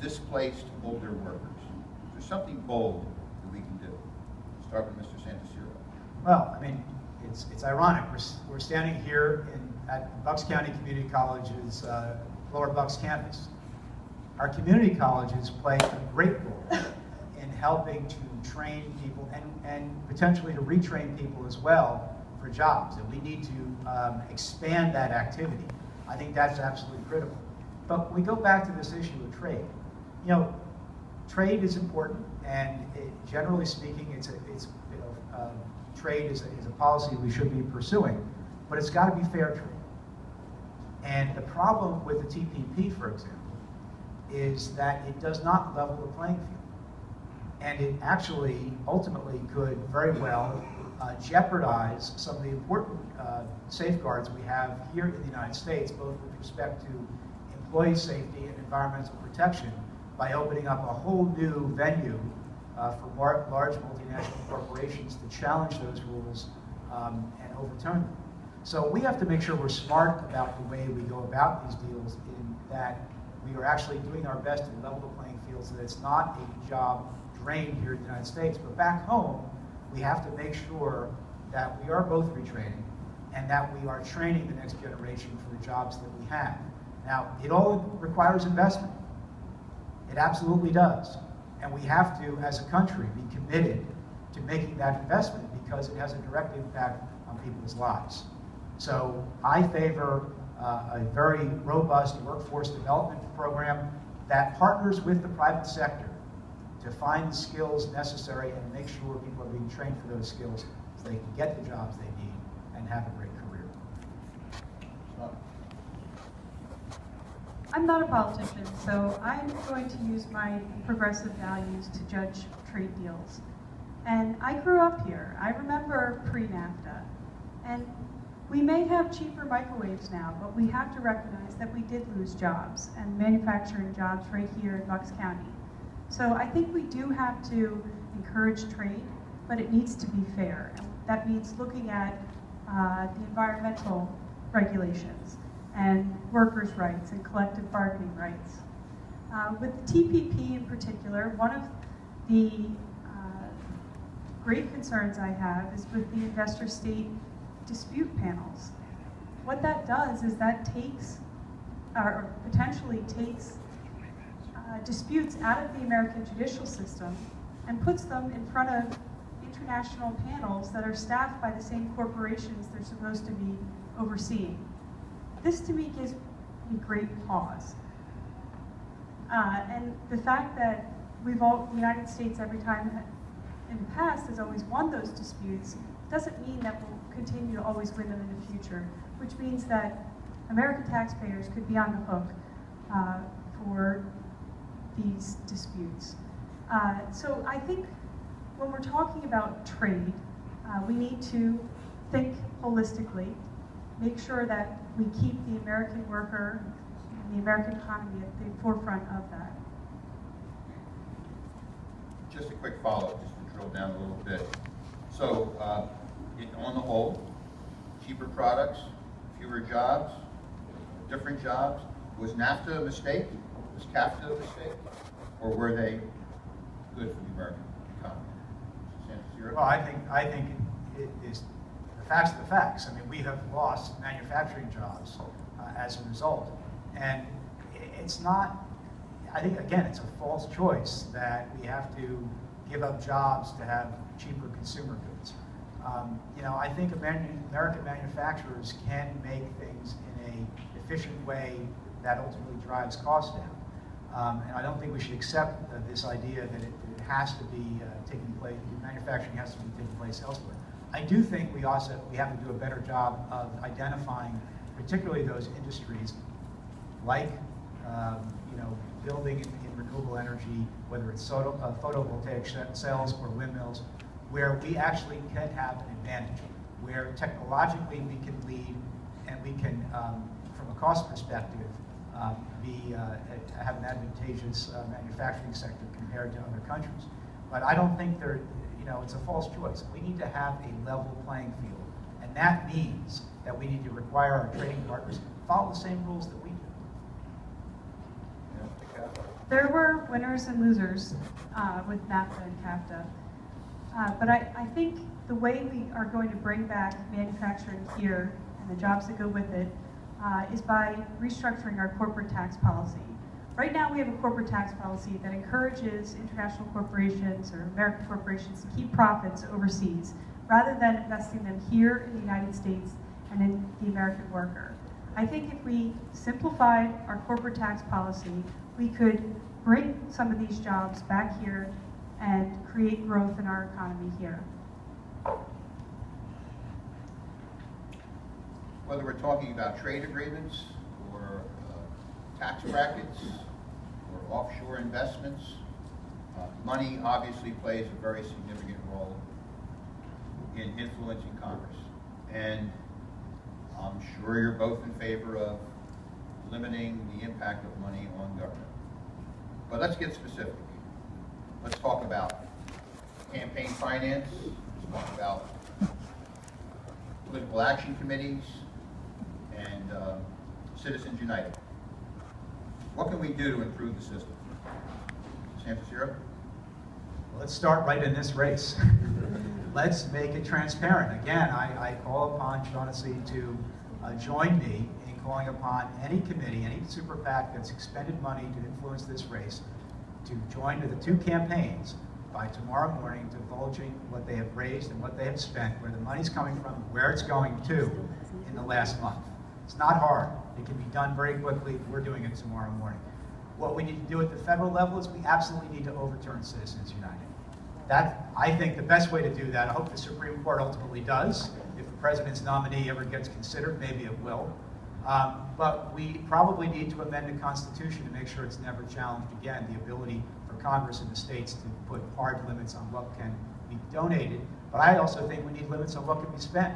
S1: displaced older workers? There's something bold that we can do. Start with Mr. Santaciro.
S3: Well, I mean, it's ironic. We're standing here at Bucks County Community College's Lower Bucks campus. Our community colleges play a great role in helping to train people and potentially to retrain people as well for jobs. And we need to expand that activity. I think that's absolutely critical. But when we go back to this issue of trade, trade is important, and generally speaking, trade is a policy we should be pursuing, but it's got to be fair trade. And the problem with the TPP, for example, is that it does not level the playing field. And it actually, ultimately, could very well jeopardize some of the important safeguards we have here in the United States, both with respect to employee safety and environmental protection, by opening up a whole new venue for large multinational corporations to challenge those rules and overturn them. So we have to make sure we're smart about the way we go about these deals, in that we are actually doing our best to level the playing field so that it's not a job drain here in the United States. But back home, we have to make sure that we are both retraining and that we are training the next generation for the jobs that we have. Now, it all requires investment. It absolutely does. And we have to, as a country, be committed to making that investment because it has a direct impact on people's lives. So I favor a very robust workforce development program that partners with the private sector to find the skills necessary and make sure people are being trained for those skills so they can get the jobs they need and have a great career.
S2: I'm not a politician, so I'm going to use my progressive values to judge trade deals. And I grew up here. I remember pre-NAFTA. And we may have cheaper microwaves now, but we have to recognize that we did lose jobs and manufacturing jobs right here in Bucks County. So I think we do have to encourage trade, but it needs to be fair. And that means looking at the environmental regulations and workers' rights and collective bargaining rights. With the TPP in particular, one of the great concerns I have is with the investor-state dispute panels. What that does is that takes, or potentially takes, disputes out of the American judicial system and puts them in front of international panels that are staffed by the same corporations they're supposed to be overseeing. This to me gives me great pause. And the fact that the United States every time in the past has always won those disputes doesn't mean that we'll continue to always win them in the future, which means that American taxpayers could be on the hook for these disputes. So I think when we're talking about trade, we need to think holistically, make sure that we keep the American worker and the American economy at the forefront of that.
S1: Just a quick follow-up, just to drill down a little bit. So, on the whole, cheaper products, fewer jobs, different jobs. Was NAFTA a mistake? Was CAFTA a mistake? Or were they good for the American economy?
S3: Well, I think it is, the facts are the facts. I mean, we have lost manufacturing jobs as a result. And it's not, I think, again, it's a false choice that we have to give up jobs to have cheaper consumer goods. You know, I think American manufacturers can make things in an efficient way that ultimately drives costs down. And I don't think we should accept this idea that it has to be taking place, manufacturing has to be taking place elsewhere. I do think we have to do a better job of identifying particularly those industries like you know, building in renewable energy, whether it's photovoltaic cells or windmills, where we actually can have an advantage, where technologically we can lead and we can, from a cost perspective, have an advantageous manufacturing sector compared to other countries. But I don't think you know, it's a false choice. We need to have a level playing field, and that means that we need to require our trading partners to follow the same rules that we do.
S2: There were winners and losers with NAFTA and CAFTA. But I think the way we are going to bring back manufacturing here and the jobs that go with it is by restructuring our corporate tax policy. Right now we have a corporate tax policy that encourages international corporations or American corporations to keep profits overseas rather than investing them here in the United States and in the American worker. I think if we simplified our corporate tax policy, we could bring some of these jobs back here and create growth in our economy here.
S1: Whether we're talking about trade agreements or tax brackets or offshore investments, money obviously plays a very significant role in influencing Congress. And I'm sure you're both in favor of limiting the impact of money on government. But let's get specific. Let's talk about campaign finance. Let's talk about political action committees, and Citizens United. What can we do to improve the system? Santaciro?
S3: Let's start right in this race. Let's make it transparent. Again, I call upon Shaughnessy to join me in calling upon any committee, any super PAC that's expended money to influence this race, to join to the two campaigns by tomorrow morning, divulging what they have raised and what they have spent, where the money's coming from, where it's going to in the last month. It's not hard. It can be done very quickly. We're doing it tomorrow morning. What we need to do at the federal level is we absolutely need to overturn Citizens United. I think the best way to do that, I hope the Supreme Court ultimately does. If the president's nominee ever gets considered, maybe it will. But we probably need to amend the Constitution to make sure it's never challenged again, the ability for Congress and the states to put hard limits on what can be donated. But I also think we need limits on what can be spent.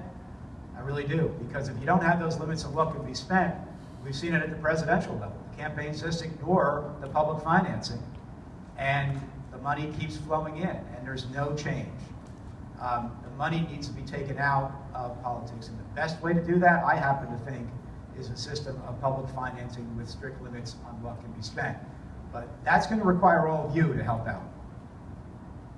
S3: I really do, because if you don't have those limits on what can be spent, we've seen it at the presidential level. The campaigns just ignore the public financing, and the money keeps flowing in, and there's no change. The money needs to be taken out of politics, and the best way to do that, I happen to think, is a system of public financing with strict limits on what can be spent. But that's going to require all of you to help out.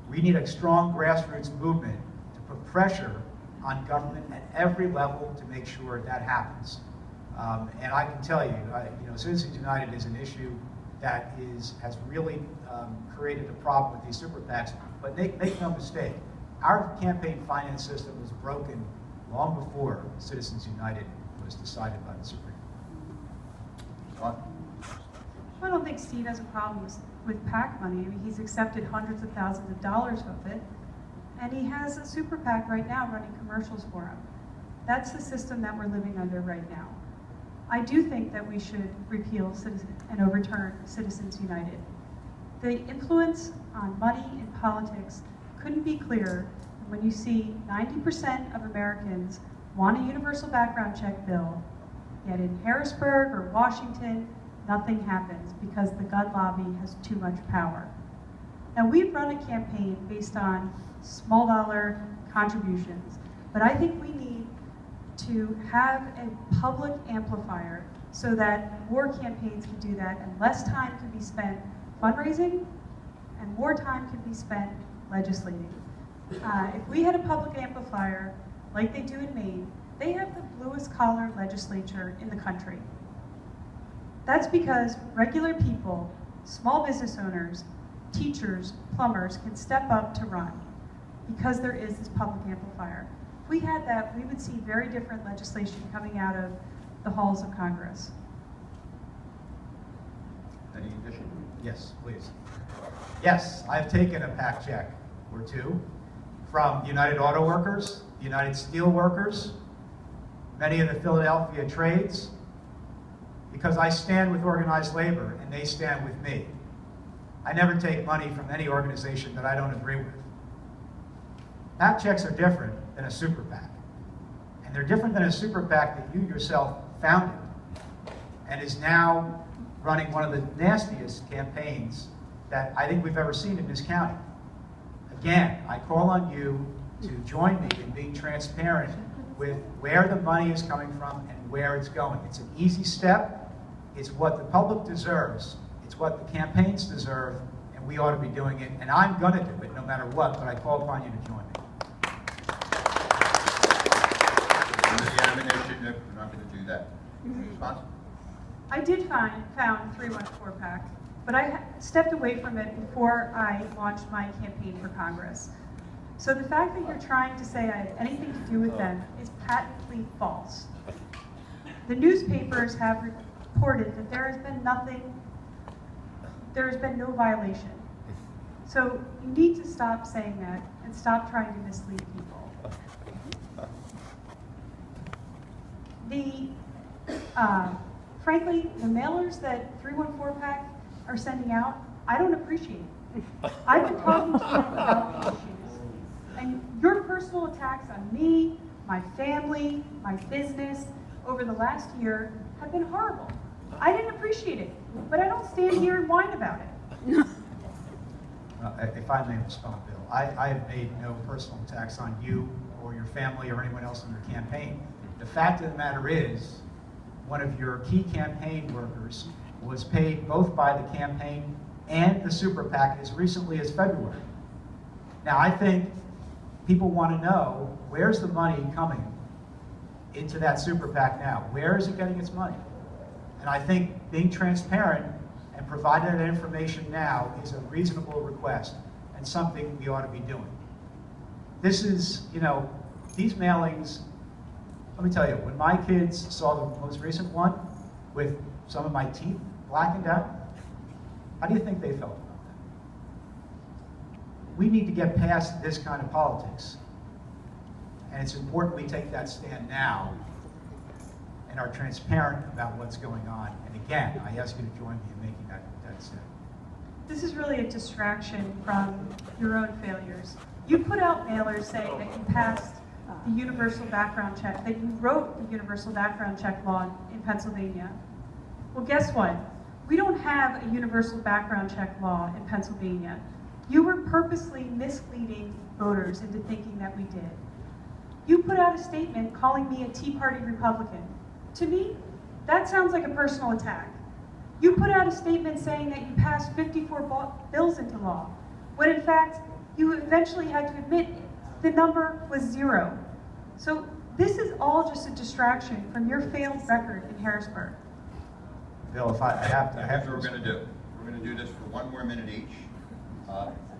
S3: We need a strong grassroots movement to put pressure on government at every level to make sure that happens. And I can tell you, Citizens United is an issue that has really created a problem with these super PACs. But make no mistake, our campaign finance system was broken long before Citizens United was decided by the Supreme Court.
S2: I don't think Steve has a problem with PAC money. I mean, he's accepted hundreds of thousands of dollars of it, and he has a super PAC right now running commercials for him. That's the system that we're living under right now. I do think that we should repeal and overturn Citizens United. The influence on money in politics couldn't be clearer when you see 90% of Americans want a universal background check bill, yet in Harrisburg or Washington, nothing happens because the gun lobby has too much power. Now, we've run a campaign based on small dollar contributions, but I think we need to have a public amplifier so that more campaigns can do that and less time can be spent fundraising and more time can be spent legislating. If we had a public amplifier like they do in Maine, they have the bluest collar legislature in the country. That's because regular people, small business owners, teachers, plumbers can step up to run because there is this public amplifier. If we had that, we would see very different legislation coming out of the halls of Congress.
S1: Any addition?
S3: Yes, please. Yes, I've taken a PAC check or two from United Auto Workers, United Steel Workers, many of the Philadelphia trades, because I stand with organized labor and they stand with me. I never take money from any organization that I don't agree with. PAC checks are different than a super PAC. And they're different than a super PAC that you yourself founded and is now running one of the nastiest campaigns that I think we've ever seen in this county. Again, I call on you to join me in being transparent with where the money is coming from and where it's going. It's an easy step. It's what the public deserves. It's what the campaigns deserve, and we ought to be doing it. And I'm going to do it no matter what, but I call upon you to join me.
S1: Under the admonition that we're not going to do that. Response?
S2: I did found 314 PAC, but I stepped away from it before I launched my campaign for Congress. So the fact that you're trying to say I have anything to do with them is patently false. The newspapers have reported that there has been no violation. So you need to stop saying that and stop trying to mislead people. Frankly, the mailers that 314 PAC are sending out, I don't appreciate. I've been talking to them about the issues. And your personal attacks on me, my family, my business over the last year have been horrible. I didn't appreciate it, but I don't stand here and whine about it.
S3: If I may respond, Bill, I have made no personal attacks on you or your family or anyone else in your campaign. The fact of the matter is, one of your key campaign workers was paid both by the campaign and the super PAC as recently as February. Now, I think people want to know, where's the money coming into that super PAC now? Where is it getting its money? And I think being transparent and providing that information now is a reasonable request and something we ought to be doing. This is, you know, these mailings, let me tell you, when my kids saw the most recent one with some of my teeth blackened out, how do you think they felt about that? We need to get past this kind of politics. And it's important we take that stand now and are transparent about what's going on. And again, I ask you to join me in making that stand.
S2: This is really a distraction from your own failures. You put out mailers saying that you passed the universal background check, that you wrote the universal background check law in Pennsylvania. Well, guess what? We don't have a universal background check law in Pennsylvania. You were purposely misleading voters into thinking that we did. You put out a statement calling me a Tea Party Republican. To me, that sounds like a personal attack. You put out a statement saying that you passed 54 bills into law, when in fact, you eventually had to admit the number was 0. So this is all just a distraction from your failed record in Harrisburg.
S3: Bill, if I have to...
S1: Here's what we're going to do. We're going to do this for 1 more minute each,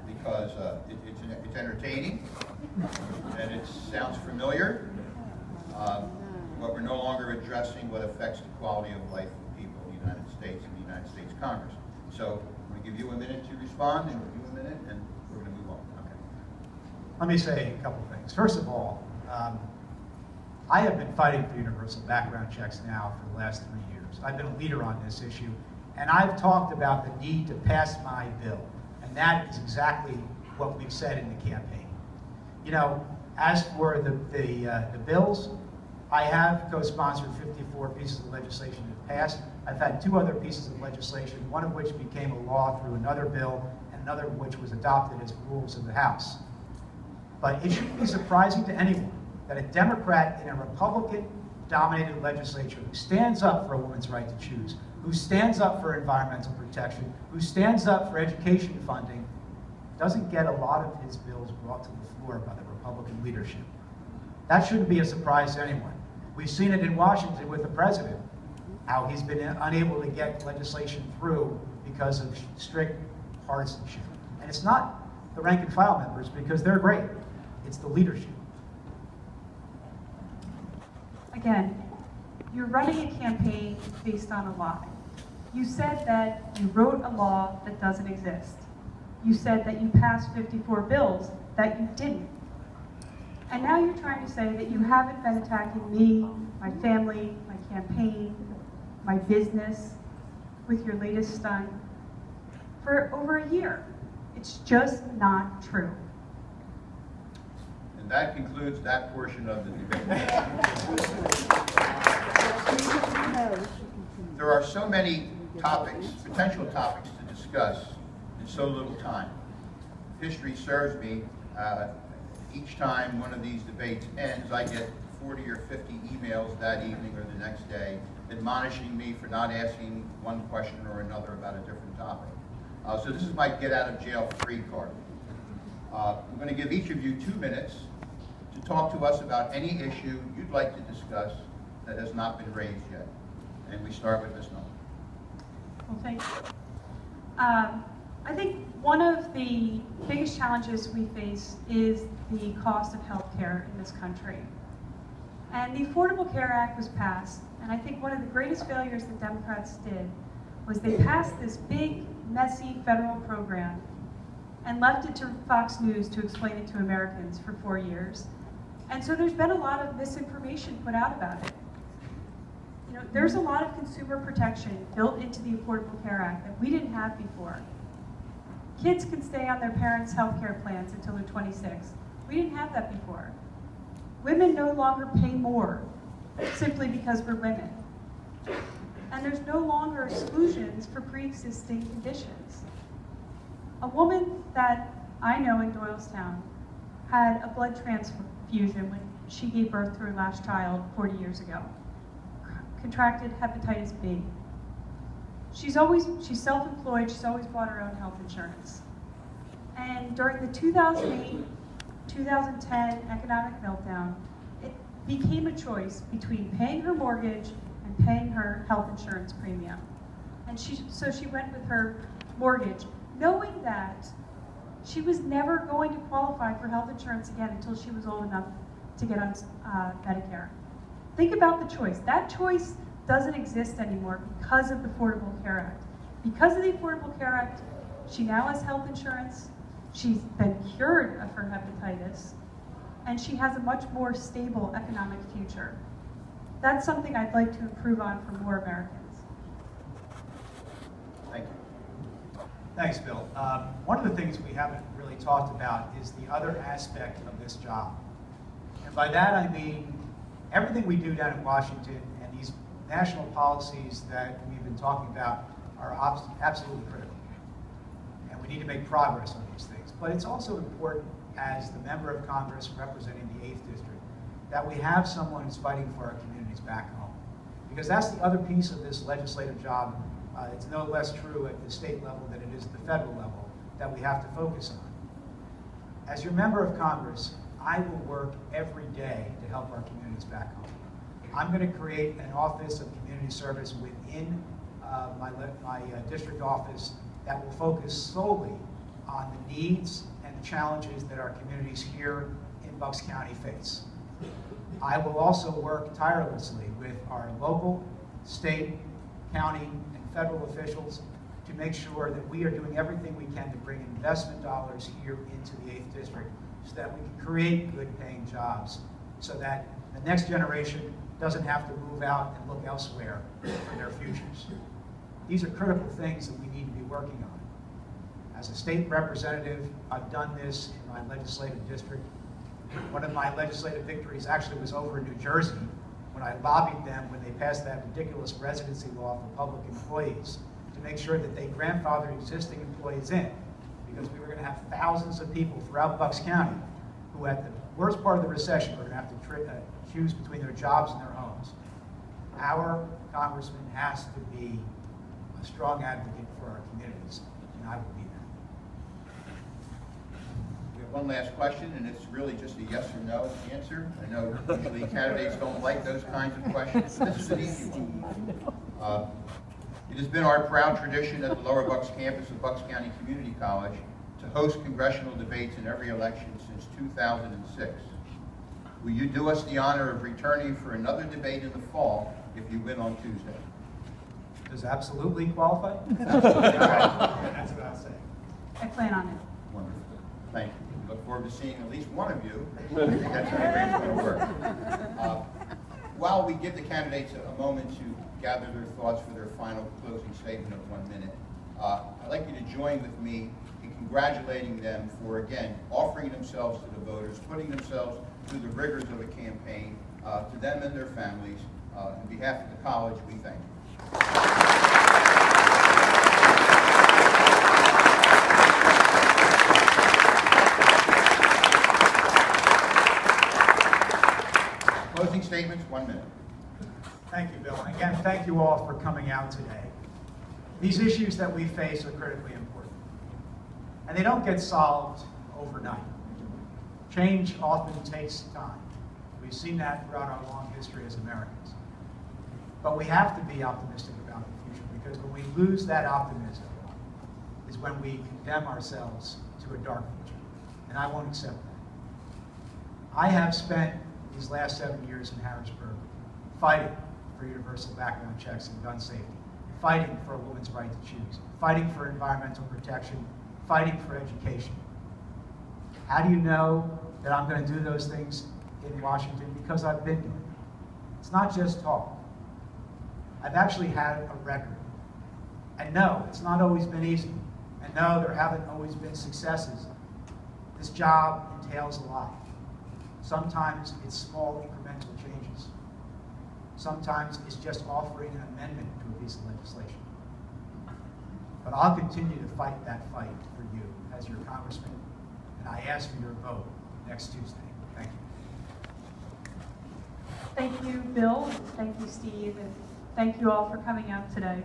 S1: because it's entertaining, and it sounds familiar, but we're no longer addressing what affects the quality of life of people in the United States and the United States Congress. So I'm going to give you a minute to respond, and you a minute, and we're going to move on. Okay.
S3: Let me say a couple things. First of all, I have been fighting for universal background checks now for the last 3 years. I've been a leader on this issue, and I've talked about the need to pass my bill, and that is exactly what we've said in the campaign. You know, as for the bills, I have co-sponsored 54 pieces of legislation that passed. I've had 2 other pieces of legislation, one of which became a law through another bill, and another of which was adopted as rules of the House. But it shouldn't be surprising to anyone that a Democrat in a Republican-dominated legislature who stands up for a woman's right to choose, who stands up for environmental protection, who stands up for education funding, doesn't get a lot of his bills brought to the floor by the Republican leadership. That shouldn't be a surprise to anyone. We've seen it in Washington with the president, how he's been unable to get legislation through because of strict partisanship. And it's not the rank and file members, because they're great. It's the leadership.
S2: Again, you're running a campaign based on a lie. You said that you wrote a law that doesn't exist. You said that you passed 54 bills that you didn't. And now you're trying to say that you haven't been attacking me, my family, my campaign, my business with your latest stunt for over a year. It's just not true.
S1: And that concludes that portion of the debate. There are so many topics, potential topics to discuss in so little time. If history serves me, each time one of these debates ends, I get 40 or 50 emails that evening or the next day admonishing me for not asking one question or another about a different topic. So this is my get out of jail free card. I'm going to give each of you 2 minutes to talk to us about any issue you'd like to discuss that has not been raised yet. And we start with Ms. Nolan.
S2: Well, thank you. I think one of the biggest challenges we face is the cost of health care in this country. And the Affordable Care Act was passed, and I think one of the greatest failures the Democrats did was they passed this big, messy federal program and left it to Fox News to explain it to Americans for 4 years. And so there's been a lot of misinformation put out about it. You know, there's a lot of consumer protection built into the Affordable Care Act that we didn't have before. Kids can stay on their parents' health care plans until they're 26. We didn't have that before. Women no longer pay more simply because we're women. And there's no longer exclusions for pre-existing conditions. A woman that I know in Doylestown had a blood transfusion when she gave birth to her last child 40 years ago. Contracted hepatitis B. She's self-employed, she's always bought her own health insurance. And during the 2008-2010 economic meltdown, it became a choice between paying her mortgage and paying her health insurance premium. And so she went with her mortgage, knowing that she was never going to qualify for health insurance again until she was old enough to get on Medicare. Think about the choice. That choice doesn't exist anymore because of the Affordable Care Act. Because of the Affordable Care Act, she now has health insurance, she's been cured of her hepatitis, and she has a much more stable economic future. That's something I'd like to improve on for more Americans.
S3: Thank you. Thanks, Bill. One of the things we haven't really talked about is the other aspect of this job. And by that I mean everything we do down in Washington and these national policies that we've been talking about are absolutely critical. And we need to make progress on these things. But it's also important as the member of Congress representing the 8th District that we have someone who's fighting for our communities back home. Because that's the other piece of this legislative job. It's no less true at the state level than it is at the federal level that we have to focus on. As your member of Congress, I will work every day to help our communities back home. I'm going to create an office of community service within my district office that will focus solely on the needs and the challenges that our communities here in Bucks County face. I will also work tirelessly with our local, state, county, and federal officials to make sure that we are doing everything we can to bring investment dollars here into the 8th District so that we can create good paying jobs so that the next generation doesn't have to move out and look elsewhere for their futures. These are critical things that we need to be working on. As a state representative, I've done this in my legislative district. One of my legislative victories actually was over in New Jersey when I lobbied them when they passed that ridiculous residency law for public employees to make sure that they grandfathered existing employees in, because we were going to have thousands of people throughout Bucks County who at the worst part of the recession were going to have to choose between their jobs and their homes. Our congressman has to be a strong advocate for our communities, and I will be that.
S1: We have one last question, and it's really just a yes or no answer. I know usually candidates don't like those kinds of questions. This is an easy one. It has been our proud tradition at the Lower Bucks campus of Bucks County Community College to host congressional debates in every election since 2006. Will you do us the honor of returning for another debate in the fall if you win on Tuesday?
S3: Does absolutely qualify? That's what I'll say.
S2: I plan on it.
S1: Wonderful. Thank you. We look forward to seeing at least one of you. I think that's how it's going to work. While we give the candidates a moment to gather their thoughts for their final closing statement of 1 minute, I'd like you to join with me in congratulating them for, again, offering themselves to the voters, putting themselves through the rigors of a campaign. To them and their families, on behalf of the college, we thank you. Closing statements, 1 minute.
S3: Thank you, Bill. And again, thank you all for coming out today. These issues that we face are critically important. And they don't get solved overnight. Change often takes time. We've seen that throughout our long history as Americans. But we have to be optimistic about the future, because when we lose that optimism is when we condemn ourselves to a dark future. And I won't accept that. I have spent these last 7 years in Harrisburg fighting for universal background checks and gun safety, fighting for a woman's right to choose, fighting for environmental protection, fighting for education. How do you know that I'm going to do those things in Washington? Because I've been doing it. It's not just talk. I've actually had a record. And no, it's not always been easy. And no, there haven't always been successes. This job entails a lot. Sometimes it's small incremental changes. Sometimes it's just offering an amendment to a piece of legislation. But I'll continue to fight that fight for you as your congressman, and I ask for your vote next Tuesday. Thank you.
S2: Thank you, Bill, and thank you, Steve, and thank you all for coming out today.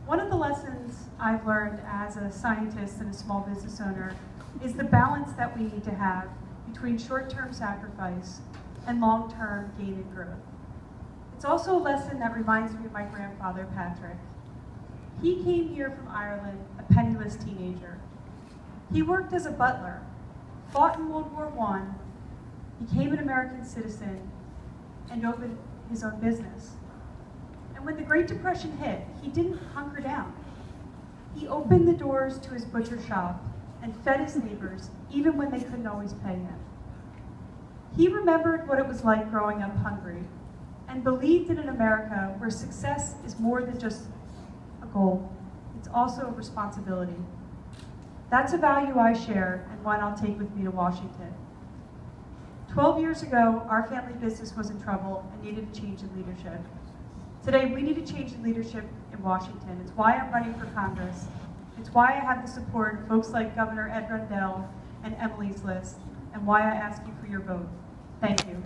S2: One of the lessons I've learned as a scientist and a small business owner is the balance that we need to have between short-term sacrifice and long-term gain and growth. It's also a lesson that reminds me of my grandfather, Patrick. He came here from Ireland, a penniless teenager. He worked as a butler, fought in World War I, became an American citizen, and opened his own business. And when the Great Depression hit, he didn't hunker down. He opened the doors to his butcher shop and fed his neighbors, even when they couldn't always pay him. He remembered what it was like growing up hungry and believed in an America where success is more than just a goal. It's also a responsibility. That's a value I share and one I'll take with me to Washington. 12 years ago, our family business was in trouble and needed a change in leadership. Today, we need a change in leadership in Washington. It's why I'm running for Congress. It's why I have the support of folks like Governor Ed Rendell and Emily's List, and why I ask you for your vote. Thank you.